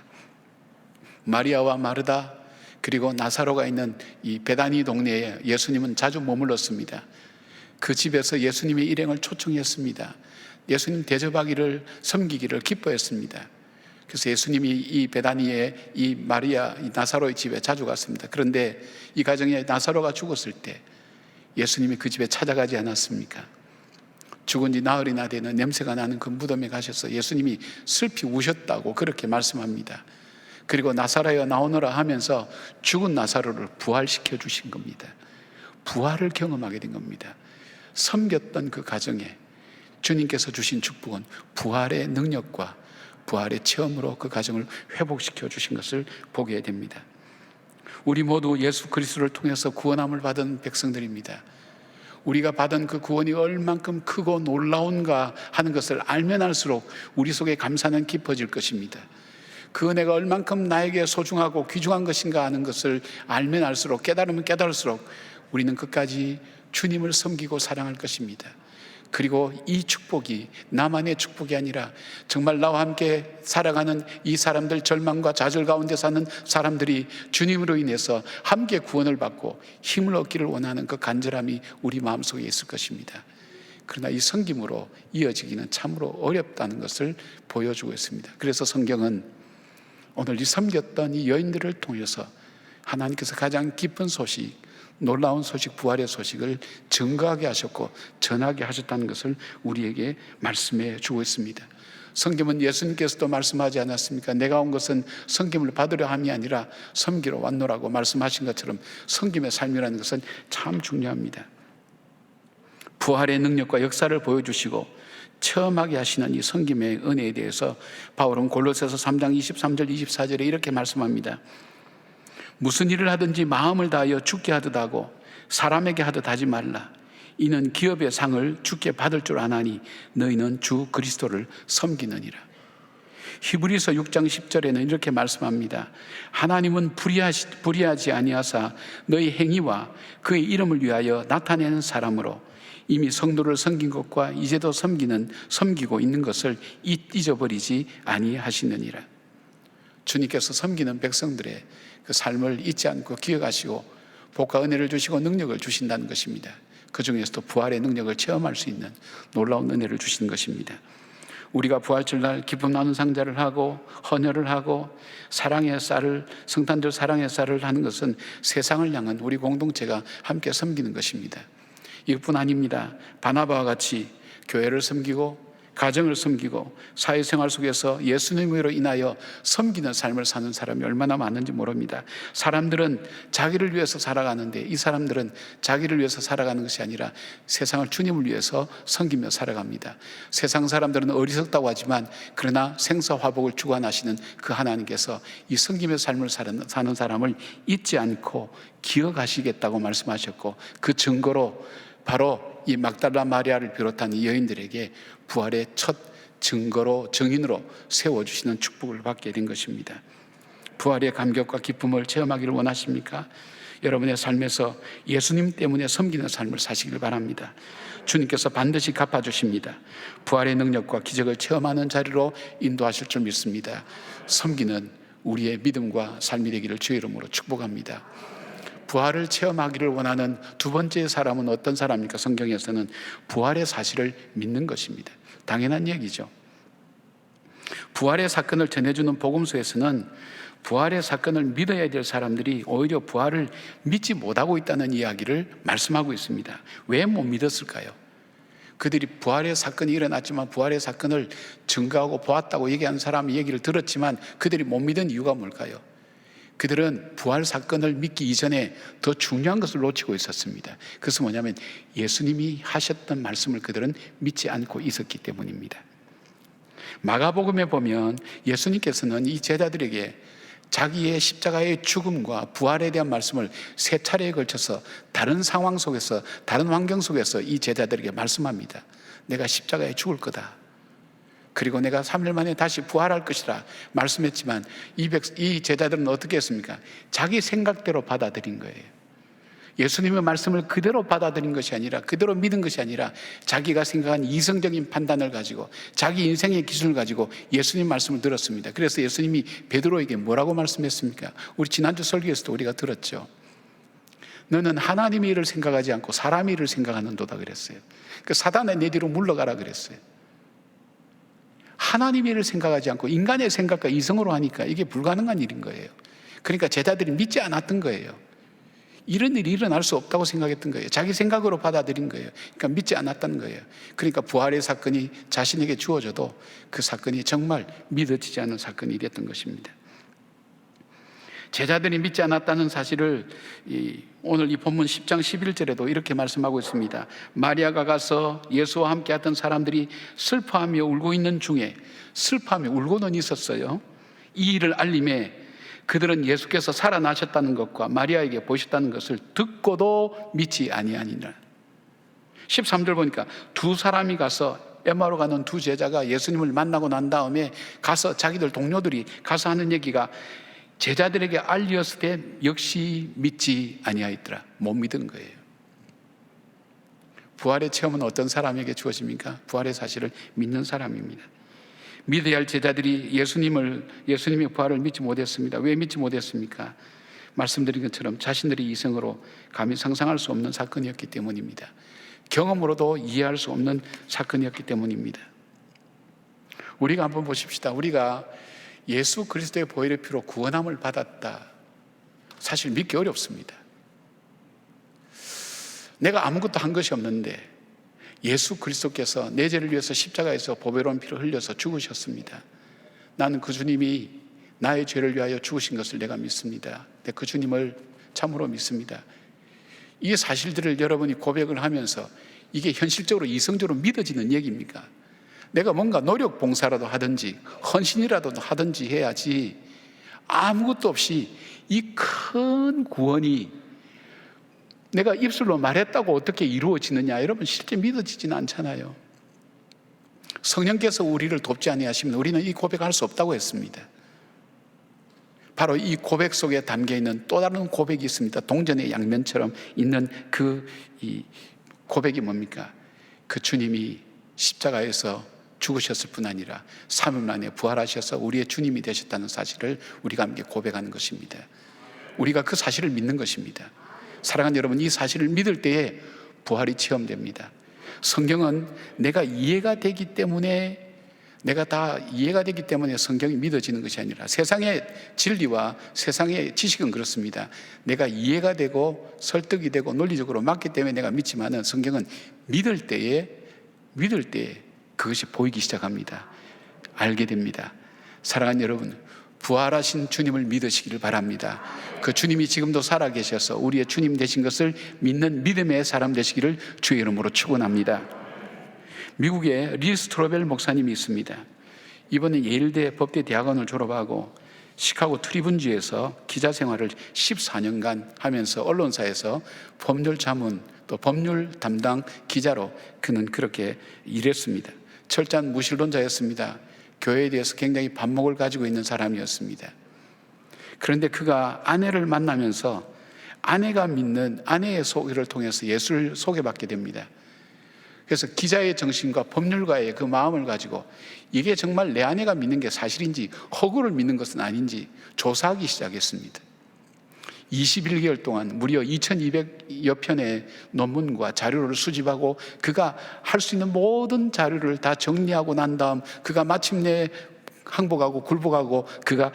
마리아와 마르다, 그리고 나사로가 있는 이 베다니 동네에 예수님은 자주 머물렀습니다. 그 집에서 예수님의 일행을 초청했습니다. 예수님 대접하기를, 섬기기를 기뻐했습니다. 그래서 예수님이 이 베다니에 이 마리아, 이 나사로의 집에 자주 갔습니다. 그런데 이 가정에 나사로가 죽었을 때 예수님이 그 집에 찾아가지 않았습니까? 죽은 지 나흘이나 되는 냄새가 나는 그 무덤에 가셔서 예수님이 슬피 우셨다고 그렇게 말씀합니다. 그리고 나사로여 나오너라 하면서 죽은 나사로를 부활시켜 주신 겁니다. 부활을 경험하게 된 겁니다. 섬겼던 그 가정에 주님께서 주신 축복은 부활의 능력과 부활의 체험으로 그 가정을 회복시켜 주신 것을 보게 됩니다. 우리 모두 예수 그리스도를 통해서 구원함을 받은 백성들입니다. 우리가 받은 그 구원이 얼만큼 크고 놀라운가 하는 것을 알면 알수록 우리 속에 감사는 깊어질 것입니다. 그 은혜가 얼만큼 나에게 소중하고 귀중한 것인가 하는 것을 알면 알수록, 깨달으면 깨달을수록 우리는 끝까지 주님을 섬기고 사랑할 것입니다. 그리고 이 축복이 나만의 축복이 아니라 정말 나와 함께 살아가는 이 사람들, 절망과 좌절 가운데 사는 사람들이 주님으로 인해서 함께 구원을 받고 힘을 얻기를 원하는 그 간절함이 우리 마음속에 있을 것입니다. 그러나 이 섬김으로 이어지기는 참으로 어렵다는 것을 보여주고 있습니다. 그래서 성경은 오늘 이 섬겼던 이 여인들을 통해서 하나님께서 가장 기쁜 소식, 놀라운 소식, 부활의 소식을 증거하게 하셨고 전하게 하셨다는 것을 우리에게 말씀해 주고 있습니다. 성경은 예수님께서도 말씀하지 않았습니까? 내가 온 것은 섬김을 받으려 함이 아니라 섬기러 왔노라고 말씀하신 것처럼 섬김의 삶이라는 것은 참 중요합니다. 부활의 능력과 역사를 보여주시고 체험하게 하시는 이 섬김의 은혜에 대해서 바울은 골로새서 3장 23절 24절에 이렇게 말씀합니다. 무슨 일을 하든지 마음을 다하여 주께 하듯 하고 사람에게 하듯 하지 말라. 이는 기업의 상을 주께 받을 줄 아나니 너희는 주 그리스도를 섬기느니라. 히브리서 6장 10절에는 이렇게 말씀합니다. 하나님은 불의하지 아니하사 너희 행위와 그의 이름을 위하여 나타내는 사람으로 이미 성도를 섬긴 것과 이제도 섬기고 있는 것을 잊어버리지 아니하시느니라. 주님께서 섬기는 백성들의 그 삶을 잊지 않고 기억하시고 복과 은혜를 주시고 능력을 주신다는 것입니다. 그 중에서도 부활의 능력을 체험할 수 있는 놀라운 은혜를 주신 것입니다. 우리가 부활절날 기쁨 나누는 상자를 하고 헌혈을 하고 사랑의 쌀을, 성탄절 사랑의 쌀을 하는 것은 세상을 향한 우리 공동체가 함께 섬기는 것입니다. 이것뿐 아닙니다. 바나바와 같이 교회를 섬기고 가정을 섬기고 사회생활 속에서 예수님으로 인하여 섬기는 삶을 사는 사람이 얼마나 많은지 모릅니다. 사람들은 자기를 위해서 살아가는데 이 사람들은 자기를 위해서 살아가는 것이 아니라 세상을 주님을 위해서 섬기며 살아갑니다. 세상 사람들은 어리석다고 하지만 그러나 생사화복을 주관하시는 그 하나님께서 이 섬김의 삶을 사는 사람을 잊지 않고 기억하시겠다고 말씀하셨고 그 증거로 바로 이 막달라 마리아를 비롯한 이 여인들에게 부활의 첫 증거로 증인으로 세워주시는 축복을 받게 된 것입니다. 부활의 감격과 기쁨을 체험하기를 원하십니까? 여러분의 삶에서 예수님 때문에 섬기는 삶을 사시길 바랍니다. 주님께서 반드시 갚아주십니다. 부활의 능력과 기적을 체험하는 자리로 인도하실 줄 믿습니다. 섬기는 우리의 믿음과 삶이 되기를 주의 이름으로 축복합니다. 부활을 체험하기를 원하는 두 번째 사람은 어떤 사람입니까? 성경에서는 부활의 사실을 믿는 것입니다. 당연한 얘기죠. 부활의 사건을 전해주는 복음서에서는 부활의 사건을 믿어야 될 사람들이 오히려 부활을 믿지 못하고 있다는 이야기를 말씀하고 있습니다. 왜 못 믿었을까요? 그들이 부활의 사건이 일어났지만 부활의 사건을 증거하고 보았다고 얘기하는 사람의 얘기를 들었지만 그들이 못 믿은 이유가 뭘까요? 그들은 부활 사건을 믿기 이전에 더 중요한 것을 놓치고 있었습니다. 그것은 뭐냐면 예수님이 하셨던 말씀을 그들은 믿지 않고 있었기 때문입니다. 마가복음에 보면 예수님께서는 이 제자들에게 자기의 십자가의 죽음과 부활에 대한 말씀을 세 차례에 걸쳐서 다른 상황 속에서, 다른 환경 속에서 이 제자들에게 말씀합니다. 내가 십자가에 죽을 거다. 그리고 내가 3일 만에 다시 부활할 것이라 말씀했지만 이 제자들은 어떻게 했습니까? 자기 생각대로 받아들인 거예요. 예수님의 말씀을 그대로 받아들인 것이 아니라, 그대로 믿은 것이 아니라 자기가 생각한 이성적인 판단을 가지고 자기 인생의 기준을 가지고 예수님 말씀을 들었습니다. 그래서 예수님이 베드로에게 뭐라고 말씀했습니까? 우리 지난주 설교에서도 우리가 들었죠. 너는 하나님의 일을 생각하지 않고 사람의 일을 생각하는도다 그랬어요. 그 사단의 내 뒤로 물러가라 그랬어요. 하나님의 일을 생각하지 않고 인간의 생각과 이성으로 하니까 이게 불가능한 일인 거예요. 그러니까 제자들이 믿지 않았던 거예요. 이런 일이 일어날 수 없다고 생각했던 거예요. 자기 생각으로 받아들인 거예요. 그러니까 믿지 않았다는 거예요. 그러니까 부활의 사건이 자신에게 주어져도 그 사건이 정말 믿어지지 않은 사건이 됐던 것입니다. 제자들이 믿지 않았다는 사실을 오늘 이 본문 10장 11절에도 이렇게 말씀하고 있습니다. 마리아가 가서 예수와 함께 했던 사람들이 슬퍼하며 울고 있는 중에, 슬퍼하며 울고는 있었어요. 이 일을 알림에 그들은 예수께서 살아나셨다는 것과 마리아에게 보셨다는 것을 듣고도 믿지 아니하니라. 13절 보니까 두 사람이 가서, 에마로 가는 두 제자가 예수님을 만나고 난 다음에 가서 자기들 동료들이 가서 하는 얘기가 제자들에게 알렸을 때 역시 믿지 아니하였더라. 못 믿은 거예요. 부활의 체험은 어떤 사람에게 주어집니까? 부활의 사실을 믿는 사람입니다. 믿어야 할 제자들이 예수님의 부활을 믿지 못했습니다. 왜 믿지 못했습니까? 말씀드린 것처럼 자신들의 이성으로 감히 상상할 수 없는 사건이었기 때문입니다. 경험으로도 이해할 수 없는 사건이었기 때문입니다. 우리가 한번 보십시다. 우리가 예수 그리스도의 보혈의 피로 구원함을 받았다. 사실 믿기 어렵습니다. 내가 아무것도 한 것이 없는데 예수 그리스도께서 내 죄를 위해서 십자가에서 보배로운 피를 흘려서 죽으셨습니다. 나는 그 주님이 나의 죄를 위하여 죽으신 것을 내가 믿습니다. 그 주님을 참으로 믿습니다. 이 사실들을 여러분이 고백을 하면서 이게 현실적으로 이성적으로 믿어지는 얘기입니까? 내가 뭔가 노력 봉사라도 하든지 헌신이라도 하든지 해야지 아무것도 없이 이 큰 구원이 내가 입술로 말했다고 어떻게 이루어지느냐, 여러분 실제 믿어지지는 않잖아요. 성령께서 우리를 돕지 아니하시면 우리는 이 고백할 수 없다고 했습니다. 바로 이 고백 속에 담겨 있는 또 다른 고백이 있습니다. 동전의 양면처럼 있는 이 고백이 뭡니까? 그 주님이 십자가에서 죽으셨을 뿐 아니라 3일 만에 부활하셔서 우리의 주님이 되셨다는 사실을 우리가 함께 고백하는 것입니다. 우리가 그 사실을 믿는 것입니다. 사랑하는 여러분, 이 사실을 믿을 때에 부활이 체험됩니다. 성경은 내가 다 이해가 되기 때문에 성경이 믿어지는 것이 아니라 세상의 진리와 세상의 지식은 그렇습니다. 내가 이해가 되고 설득이 되고 논리적으로 맞기 때문에 내가 믿지만은 성경은 믿을 때에 그것이 보이기 시작합니다. 알게 됩니다. 사랑하는 여러분, 부활하신 주님을 믿으시기를 바랍니다. 그 주님이 지금도 살아계셔서 우리의 주님 되신 것을 믿는 믿음의 사람 되시기를 주의 이름으로 축원합니다. 미국에 리 스트로벨 목사님이 있습니다. 이번에 예일대 법대 대학원을 졸업하고 시카고 트리뷴지에서 기자 생활을 14년간 하면서 언론사에서 법률 자문 또 법률 담당 기자로 그는 그렇게 일했습니다. 철저한 무신론자였습니다. 교회에 대해서 굉장히 반목을 가지고 있는 사람이었습니다. 그런데 그가 아내를 만나면서 아내가 믿는 아내의 소개를 통해서 예수를 소개받게 됩니다. 그래서 기자의 정신과 법률가의 그 마음을 가지고 이게 정말 내 아내가 믿는 게 사실인지 허구를 믿는 것은 아닌지 조사하기 시작했습니다. 21개월 동안 무려 2200여 편의 논문과 자료를 수집하고 그가 할 수 있는 모든 자료를 다 정리하고 난 다음 그가 마침내 항복하고 굴복하고 그가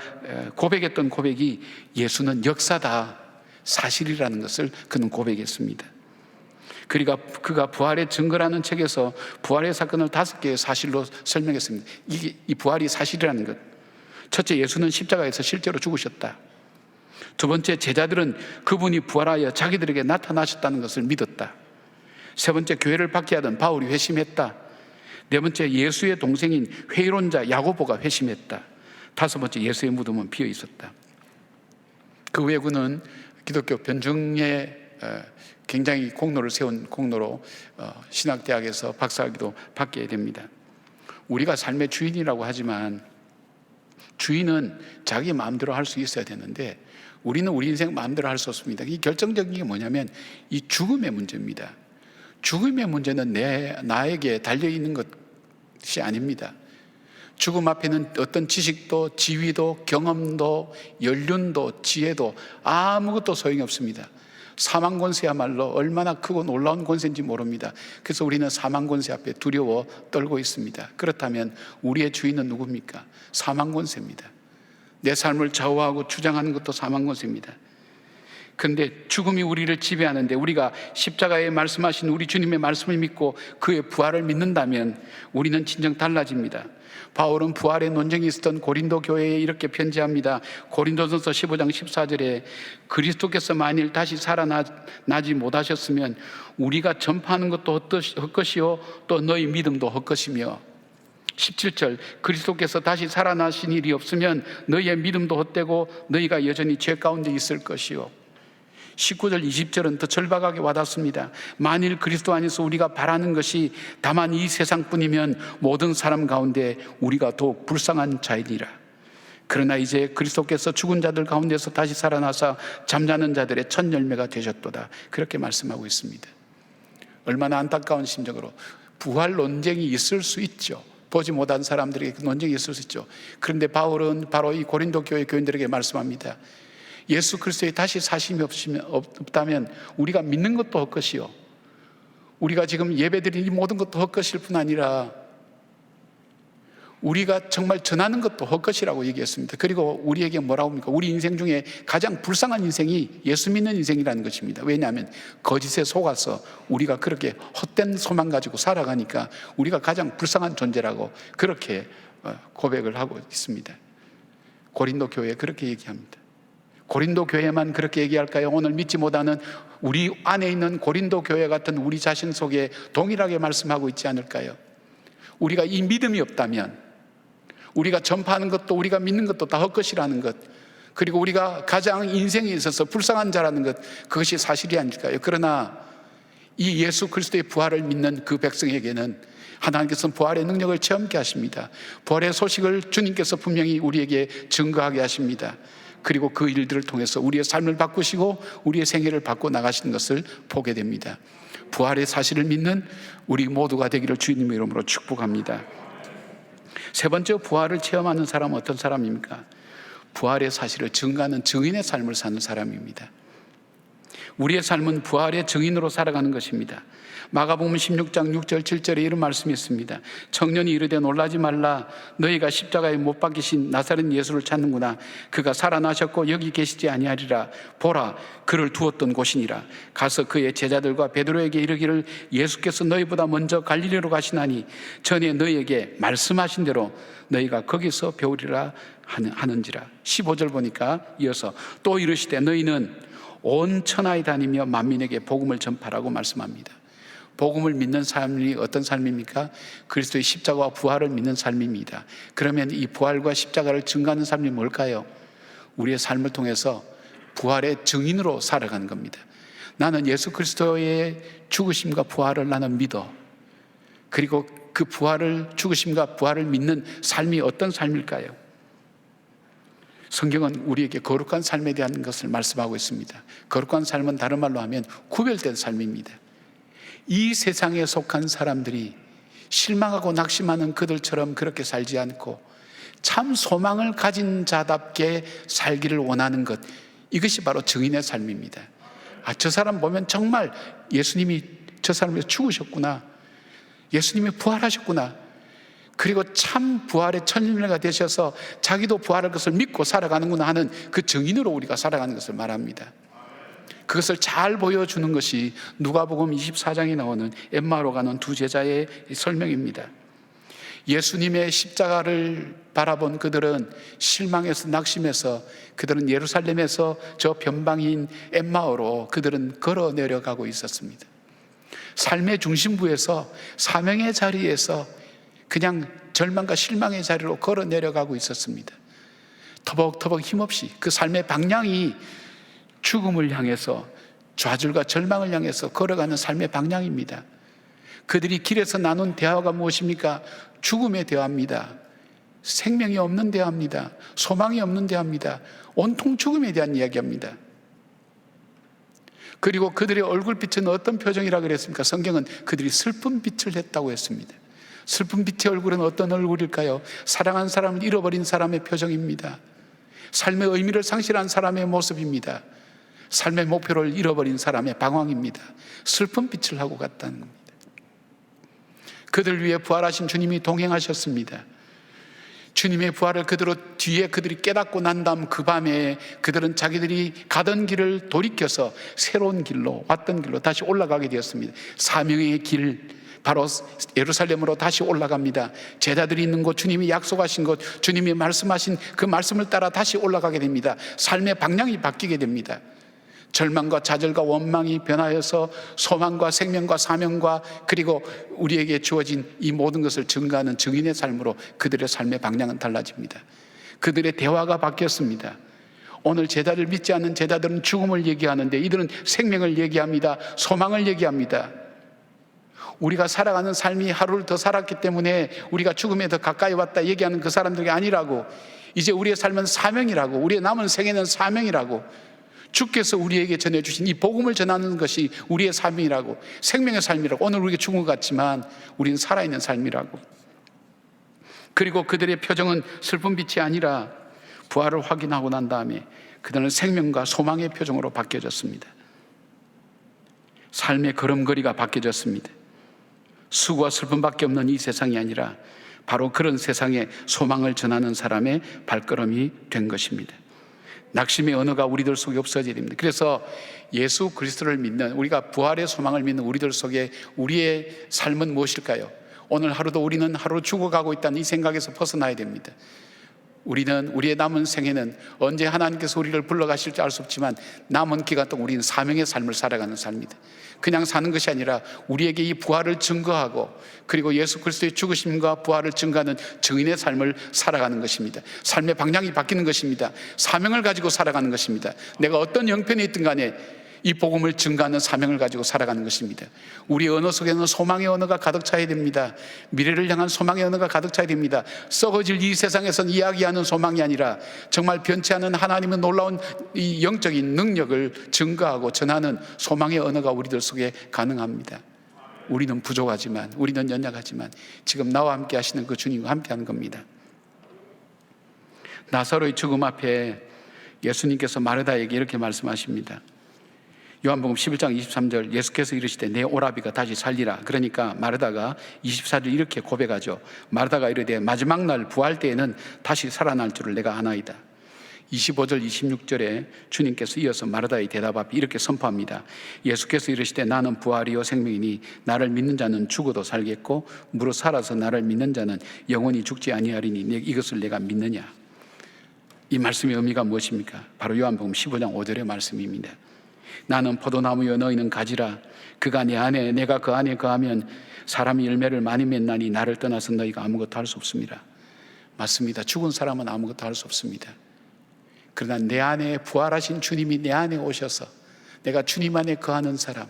고백했던 고백이 예수는 역사다, 사실이라는 것을 그는 고백했습니다. 그러니까 그가 부활의 증거라는 책에서 부활의 사건을 5개의 사실로 설명했습니다. 이 부활이 사실이라는 것. 첫째, 예수는 십자가에서 실제로 죽으셨다. 두 번째, 제자들은 그분이 부활하여 자기들에게 나타나셨다는 것을 믿었다. 세 번째, 교회를 박해하던 바울이 회심했다. 네 번째, 예수의 동생인 회의론자 야고보가 회심했다. 다섯 번째, 예수의 무덤은 비어 있었다. 그 후에 그는 기독교 변증에 굉장히 공로를 세운 공로로 신학대학에서 박사학위도 받게 됩니다. 우리가 삶의 주인이라고 하지만 주인은 자기 마음대로 할 수 있어야 되는데 우리는 우리 인생 마음대로 할 수 없습니다. 이 결정적인 게 뭐냐면 이 죽음의 문제입니다. 죽음의 문제는 나에게 달려있는 것이 아닙니다. 죽음 앞에는 어떤 지식도 지위도 경험도 연륜도 지혜도 아무것도 소용이 없습니다. 사망 권세야말로 얼마나 크고 놀라운 권세인지 모릅니다. 그래서 우리는 사망 권세 앞에 두려워 떨고 있습니다. 그렇다면 우리의 주인은 누굽니까? 사망 권세입니다. 내 삶을 좌우하고 주장하는 것도 사망 권세입니다. 그런데 죽음이 우리를 지배하는데 우리가 십자가에 말씀하신 우리 주님의 말씀을 믿고 그의 부활을 믿는다면 우리는 진정 달라집니다. 바울은 부활의 논쟁이 있었던 고린도 교회에 이렇게 편지합니다. 고린도전서 15장 14절에 그리스도께서 만일 다시 살아나지 못하셨으면 우리가 전파하는 것도 헛것이요 또 너희 믿음도 헛것이며 17절 그리스도께서 다시 살아나신 일이 없으면 너희의 믿음도 헛되고 너희가 여전히 죄 가운데 있을 것이요 19절 20절은 더 절박하게 와닿습니다. 만일 그리스도 안에서 우리가 바라는 것이 다만 이 세상뿐이면 모든 사람 가운데 우리가 더욱 불쌍한 자이니라. 그러나 이제 그리스도께서 죽은 자들 가운데서 다시 살아나사 잠자는 자들의 첫 열매가 되셨도다. 그렇게 말씀하고 있습니다. 얼마나 안타까운 심정으로. 부활 논쟁이 있을 수 있죠. 보지 못한 사람들에게 그 논쟁이 있을 수 있죠. 그런데 바울은 바로 이 고린도 교회 교인들에게 말씀합니다. 예수 그리스도의 다시 사심이 없다면 우리가 믿는 것도 헛것이요, 우리가 지금 예배드리는 이 모든 것도 헛것일 뿐 아니라 우리가 정말 전하는 것도 헛것이라고 얘기했습니다. 그리고 우리에게 뭐라고 합니까? 우리 인생 중에 가장 불쌍한 인생이 예수 믿는 인생이라는 것입니다. 왜냐하면 거짓에 속아서 우리가 그렇게 헛된 소망 가지고 살아가니까 우리가 가장 불쌍한 존재라고 그렇게 고백을 하고 있습니다. 고린도 교회에 그렇게 얘기합니다. 고린도 교회만 그렇게 얘기할까요? 오늘 믿지 못하는 우리 안에 있는 고린도 교회 같은 우리 자신 속에 동일하게 말씀하고 있지 않을까요? 우리가 이 믿음이 없다면 우리가 전파하는 것도 우리가 믿는 것도 다 헛것이라는 것, 그리고 우리가 가장 인생에 있어서 불쌍한 자라는 것, 그것이 사실이 아닐까요? 그러나 이 예수 그리스도의 부활을 믿는 그 백성에게는 하나님께서는 부활의 능력을 체험케 하십니다. 부활의 소식을 주님께서 분명히 우리에게 증거하게 하십니다. 그리고 그 일들을 통해서 우리의 삶을 바꾸시고 우리의 생애를 바꿔 나가시는 것을 보게 됩니다. 부활의 사실을 믿는 우리 모두가 되기를 주님의 이름으로 축복합니다. 세 번째, 부활을 체험하는 사람은 어떤 사람입니까? 부활의 사실을 증거하는 증인의 삶을 사는 사람입니다. 우리의 삶은 부활의 증인으로 살아가는 것입니다. 마가복음 16장 6절 7절에 이런 말씀이 있습니다. 청년이 이르되 놀라지 말라, 너희가 십자가에 못 박히신 나사렛 예수를 찾는구나. 그가 살아나셨고 여기 계시지 아니하리라. 보라, 그를 두었던 곳이니라. 가서 그의 제자들과 베드로에게 이르기를 예수께서 너희보다 먼저 갈릴리로 가시나니 전에 너희에게 말씀하신 대로 너희가 거기서 배우리라 하는지라. 15절 보니까 이어서 또 이르시되 너희는 온 천하에 다니며 만민에게 복음을 전파라고 말씀합니다. 복음을 믿는 삶이 어떤 삶입니까? 그리스도의 십자가와 부활을 믿는 삶입니다. 그러면 이 부활과 십자가를 증거하는 삶이 뭘까요? 우리의 삶을 통해서 부활의 증인으로 살아가는 겁니다. 나는 예수 그리스도의 죽으심과 부활을 나는 믿어. 그리고 그 부활을, 죽으심과 부활을 믿는 삶이 어떤 삶일까요? 성경은 우리에게 거룩한 삶에 대한 것을 말씀하고 있습니다. 거룩한 삶은 다른 말로 하면 구별된 삶입니다. 이 세상에 속한 사람들이 실망하고 낙심하는 그들처럼 그렇게 살지 않고 참 소망을 가진 자답게 살기를 원하는 것, 이것이 바로 증인의 삶입니다. 저 사람 보면 정말 예수님이 저 사람을 죽으셨구나, 예수님이 부활하셨구나, 그리고 참 부활의 천일매가 되셔서 자기도 부활할 것을 믿고 살아가는구나 하는 그 증인으로 우리가 살아가는 것을 말합니다. 그것을 잘 보여주는 것이 누가복음 24장에 나오는 엠마오로 가는 두 제자의 설명입니다. 예수님의 십자가를 바라본 그들은 실망해서 낙심해서 그들은 예루살렘에서 저 변방인 엠마오로 그들은 걸어 내려가고 있었습니다. 삶의 중심부에서 사명의 자리에서 그냥 절망과 실망의 자리로 걸어 내려가고 있었습니다. 터벅터벅 힘없이 그 삶의 방향이 죽음을 향해서, 좌절과 절망을 향해서 걸어가는 삶의 방향입니다. 그들이 길에서 나눈 대화가 무엇입니까? 죽음의 대화입니다. 생명이 없는 대화입니다. 소망이 없는 대화입니다. 온통 죽음에 대한 이야기입니다. 그리고 그들의 얼굴빛은 어떤 표정이라 그랬습니까? 성경은 그들이 슬픈 빛을 했다고 했습니다. 슬픈 빛의 얼굴은 어떤 얼굴일까요? 사랑한 사람을 잃어버린 사람의 표정입니다. 삶의 의미를 상실한 사람의 모습입니다. 삶의 목표를 잃어버린 사람의 방황입니다. 슬픈 빛을 하고 갔다는 겁니다. 그들 위해 부활하신 주님이 동행하셨습니다. 주님의 부활을 그대로 뒤에 그들이 깨닫고 난 다음 그 밤에 그들은 자기들이 가던 길을 돌이켜서 새로운 길로, 왔던 길로 다시 올라가게 되었습니다. 사명의 길, 바로 예루살렘으로 다시 올라갑니다. 제자들이 있는 곳, 주님이 약속하신 곳, 주님이 말씀하신 그 말씀을 따라 다시 올라가게 됩니다. 삶의 방향이 바뀌게 됩니다. 절망과 좌절과 원망이 변하여서 소망과 생명과 사명과 그리고 우리에게 주어진 이 모든 것을 증거하는 증인의 삶으로 그들의 삶의 방향은 달라집니다. 그들의 대화가 바뀌었습니다. 오늘 제자를 믿지 않는 제자들은 죽음을 얘기하는데 이들은 생명을 얘기합니다. 소망을 얘기합니다. 우리가 살아가는 삶이 하루를 더 살았기 때문에 우리가 죽음에 더 가까이 왔다 얘기하는 그 사람들이 아니라고, 이제 우리의 삶은 사명이라고, 우리의 남은 생애는 사명이라고, 주께서 우리에게 전해주신 이 복음을 전하는 것이 우리의 삶이라고, 생명의 삶이라고. 오늘 우리가 죽은 것 같지만 우리는 살아있는 삶이라고. 그리고 그들의 표정은 슬픈 빛이 아니라 부활을 확인하고 난 다음에 그들은 생명과 소망의 표정으로 바뀌어졌습니다. 삶의 걸음걸이가 바뀌어졌습니다. 수고와 슬픔밖에 없는 이 세상이 아니라 바로 그런 세상에 소망을 전하는 사람의 발걸음이 된 것입니다. 낙심의 언어가 우리들 속에 없어져야 됩니다. 그래서 예수 그리스도를 믿는, 우리가 부활의 소망을 믿는 우리들 속에 우리의 삶은 무엇일까요? 오늘 하루도 우리는 하루 죽어가고 있다는 이 생각에서 벗어나야 됩니다. 우리는 우리의 남은 생에는 언제 하나님께서 우리를 불러가실지 알 수 없지만 남은 기간 동안 우리는 사명의 삶을 살아가는 삶이다. 그냥 사는 것이 아니라 우리에게 이 부활을 증거하고 그리고 예수 그리스도의 죽으심과 부활을 증거하는 증인의 삶을 살아가는 것입니다. 삶의 방향이 바뀌는 것입니다. 사명을 가지고 살아가는 것입니다. 내가 어떤 형편에 있든 간에 이 복음을 증거하는 사명을 가지고 살아가는 것입니다. 우리 언어 속에는 소망의 언어가 가득 차야 됩니다. 미래를 향한 소망의 언어가 가득 차야 됩니다. 썩어질 이 세상에선 이야기하는 소망이 아니라 정말 변치 않은 하나님의 놀라운 이 영적인 능력을 증거하고 전하는 소망의 언어가 우리들 속에 가능합니다. 우리는 부족하지만, 우리는 연약하지만 지금 나와 함께 하시는 그 주님과 함께 하는 겁니다. 나사로의 죽음 앞에 예수님께서 마르다에게 이렇게 말씀하십니다. 요한복음 11장 23절, 예수께서 이르시되 내 오라비가 다시 살리라. 그러니까 마르다가 24절 이렇게 고백하죠. 마르다가 이르되 마지막 날 부활 때에는 다시 살아날 줄을 내가 아나이다. 25절 26절에 주님께서 이어서 마르다의 대답 앞에 이렇게 선포합니다. 예수께서 이르시되 나는 부활이요 생명이니 나를 믿는 자는 죽어도 살겠고 무릇 살아서 나를 믿는 자는 영원히 죽지 아니하리니 이것을 내가 믿느냐. 이 말씀의 의미가 무엇입니까? 바로 요한복음 15장 5절의 말씀입니다. 나는 포도나무여 너희는 가지라. 그가 내 안에 내가 그 안에 거하면 사람이 열매를 많이 맺나니 나를 떠나서 너희가 아무것도 할 수 없습니다. 맞습니다. 죽은 사람은 아무것도 할 수 없습니다. 그러나 내 안에 부활하신 주님이 내 안에 오셔서 내가 주님 안에 거하는 사람,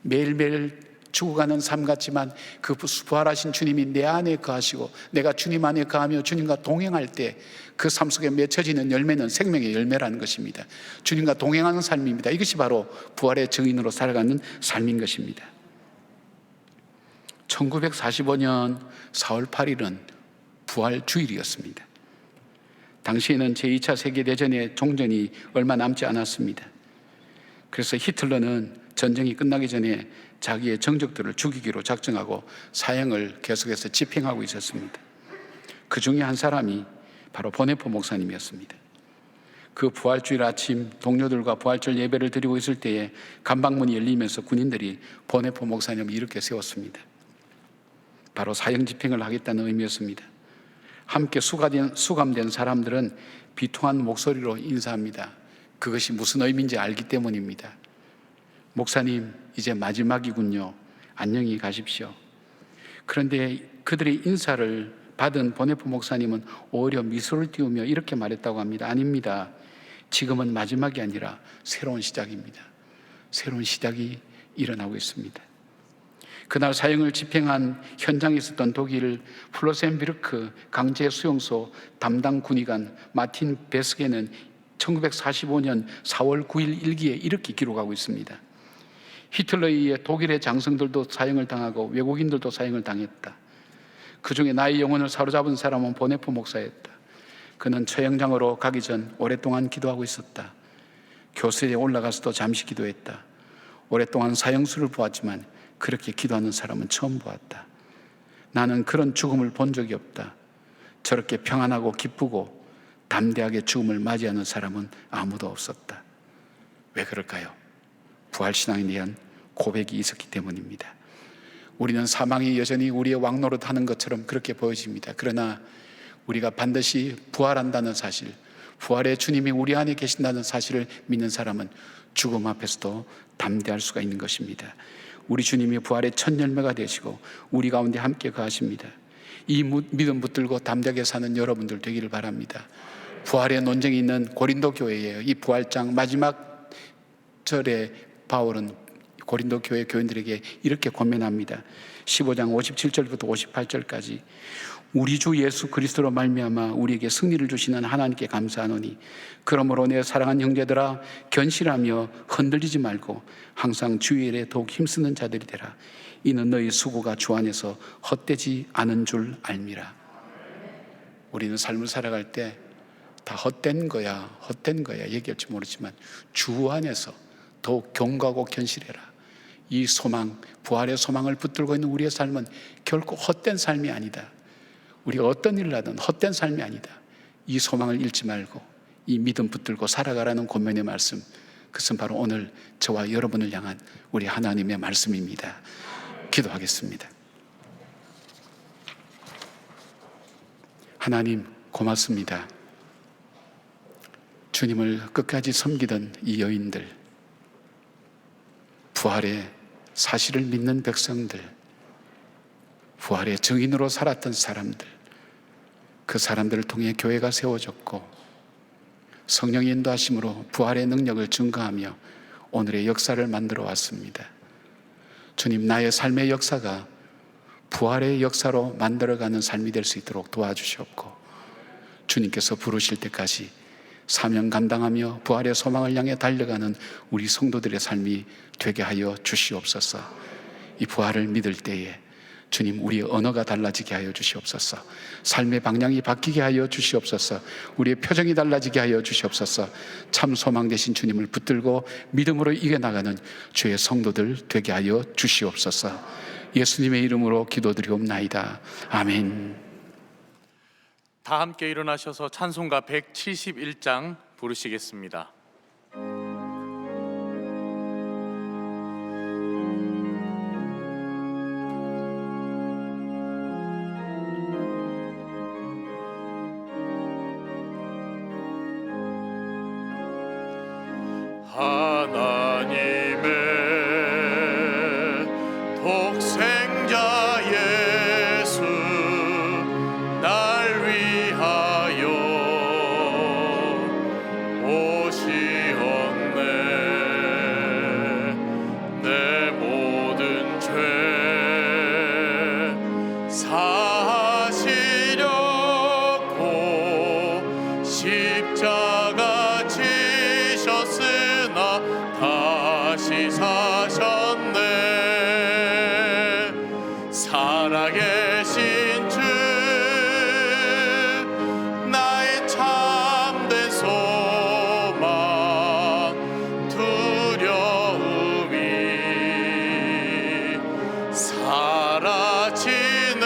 매일매일 죽어가는 삶 같지만 그 부활하신 주님이 내 안에 거하시고 내가 주님 안에 거하며 주님과 동행할 때 그 삶 속에 맺혀지는 열매는 생명의 열매라는 것입니다. 주님과 동행하는 삶입니다. 이것이 바로 부활의 증인으로 살아가는 삶인 것입니다. 1945년 4월 8일은 부활 주일이었습니다. 당시에는 제2차 세계대전의 종전이 얼마 남지 않았습니다. 그래서 히틀러는 전쟁이 끝나기 전에 자기의 정적들을 죽이기로 작정하고 사형을 계속해서 집행하고 있었습니다. 그 중에 한 사람이 바로 보네포 목사님이었습니다. 그 부활주일 아침 동료들과 부활절 예배를 드리고 있을 때에 감방문이 열리면서 군인들이 보네포 목사님을 이렇게 세웠습니다. 바로 사형 집행을 하겠다는 의미였습니다. 함께 수감된 사람들은 비통한 목소리로 인사합니다. 그것이 무슨 의미인지 알기 때문입니다. 목사님, 이제 마지막이군요. 안녕히 가십시오. 그런데 그들의 인사를 받은 보네포 목사님은 오히려 미소를 띄우며 이렇게 말했다고 합니다. 아닙니다. 지금은 마지막이 아니라 새로운 시작입니다. 새로운 시작이 일어나고 있습니다. 그날 사형을 집행한 현장에 있었던 독일 플로센비르크 강제 수용소 담당 군의관 마틴 베스게는 1945년 4월 9일 일기에 이렇게 기록하고 있습니다. 히틀러에 의해 독일의 장성들도 사형을 당하고 외국인들도 사형을 당했다. 그 중에 나의 영혼을 사로잡은 사람은 보네포 목사였다. 그는 처형장으로 가기 전 오랫동안 기도하고 있었다. 교수에 올라가서도 잠시 기도했다. 오랫동안 사형수를 보았지만 그렇게 기도하는 사람은 처음 보았다. 나는 그런 죽음을 본 적이 없다. 저렇게 평안하고 기쁘고 담대하게 죽음을 맞이하는 사람은 아무도 없었다. 왜 그럴까요? 부활신앙에 대한 고백이 있었기 때문입니다. 우리는 사망이 여전히 우리의 왕노릇하는 것처럼 그렇게 보여집니다. 그러나 우리가 반드시 부활한다는 사실, 부활의 주님이 우리 안에 계신다는 사실을 믿는 사람은 죽음 앞에서도 담대할 수가 있는 것입니다. 우리 주님이 부활의 첫 열매가 되시고 우리 가운데 함께 거하십니다. 이 믿음 붙들고 담대하게 사는 여러분들 되기를 바랍니다. 부활의 논쟁이 있는 고린도 교회예요. 이 부활장 마지막 절에 바울은 고린도 교회 교인들에게 이렇게 권면합니다. 15장 57절부터 58절까지 우리 주 예수 그리스도로 말미암아 우리에게 승리를 주시는 하나님께 감사하노니 그러므로 내 사랑하는 형제들아 견실하며 흔들리지 말고 항상 주의 일에 더욱 힘쓰는 자들이 되라. 이는 너희 수고가 주 안에서 헛되지 않은 줄 알미라. 우리는 삶을 살아갈 때 다 헛된 거야 얘기할지 모르지만 주 안에서 더욱 견고하고 견실해라. 이 소망, 부활의 소망을 붙들고 있는 우리의 삶은 결코 헛된 삶이 아니다. 우리가 어떤 일을 하든 헛된 삶이 아니다. 이 소망을 잃지 말고 이 믿음 붙들고 살아가라는 권면의 말씀, 그것은 바로 오늘 저와 여러분을 향한 우리 하나님의 말씀입니다. 기도하겠습니다. 하나님 고맙습니다. 주님을 끝까지 섬기던 이 여인들, 부활의 사실을 믿는 백성들, 부활의 증인으로 살았던 사람들, 그 사람들을 통해 교회가 세워졌고 성령의 인도하심으로 부활의 능력을 증거하며 오늘의 역사를 만들어 왔습니다. 주님, 나의 삶의 역사가 부활의 역사로 만들어가는 삶이 될 수 있도록 도와주시옵고 주님께서 부르실 때까지 사명 감당하며 부활의 소망을 향해 달려가는 우리 성도들의 삶이 되게 하여 주시옵소서. 이 부활을 믿을 때에 주님, 우리의 언어가 달라지게 하여 주시옵소서. 삶의 방향이 바뀌게 하여 주시옵소서. 우리의 표정이 달라지게 하여 주시옵소서. 참 소망 되신 주님을 붙들고 믿음으로 이겨나가는 주의 성도들 되게 하여 주시옵소서. 예수님의 이름으로 기도드리옵나이다. 아멘.
다 함께 일어나셔서 찬송가 171장 부르시겠습니다. 하나님의 독생자 예수 날 위하여 오시었네. 내 모든 죄 사하시려고 십자가 지셨으나 다시 사셨네. 살아계신 주 나의 참된 소망 두려움이 사라지네.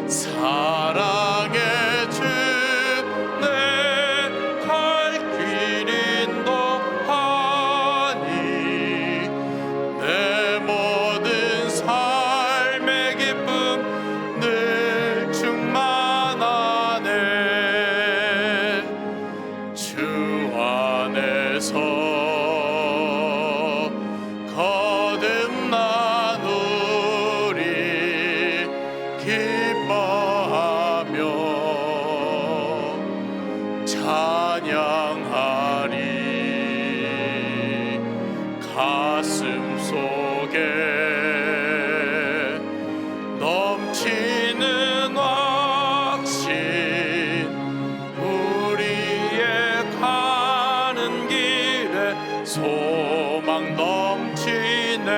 사랑의 주 내 갈 길 인도하니 내 모든 삶의 기쁨 늘 충만하네. 주 안에서 거듭나누리 기뻐하며 찬양하리. 가슴 속에 넘치는 확신 우리의 가는 길에 소망 넘치네.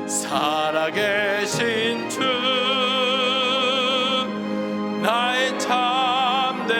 살아계신 주 나의 참된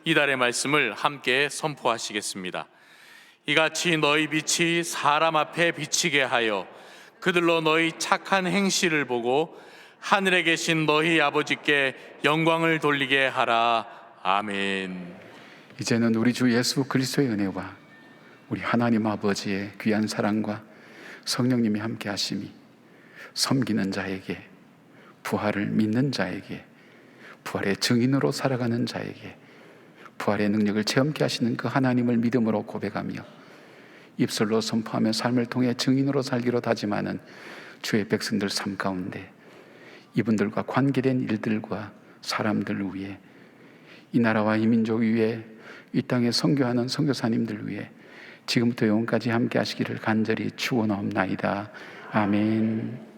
이달의 말씀을 함께 선포하시겠습니다. 이같이 너희 빛이 사람 앞에 비치게 하여 그들로 너희 착한 행실을 보고 하늘에 계신 너희 아버지께 영광을 돌리게 하라. 아멘.
이제는 우리 주 예수 그리스도의 은혜와 우리 하나님 아버지의 귀한 사랑과 성령님이 함께 하심이 섬기는 자에게, 부활을 믿는 자에게, 부활의 증인으로 살아가는 자에게 부활의 능력을 체험케 하시는 그 하나님을 믿음으로 고백하며 입술로 선포하며 삶을 통해 증인으로 살기로 다짐하는 주의 백성들 삶 가운데 이분들과 관계된 일들과 사람들 위해, 이 나라와 이 민족 위에, 이 땅에 선교하는 선교사님들 위해 지금부터 영원까지 함께 하시기를 간절히 축원하옵나이다. 아멘.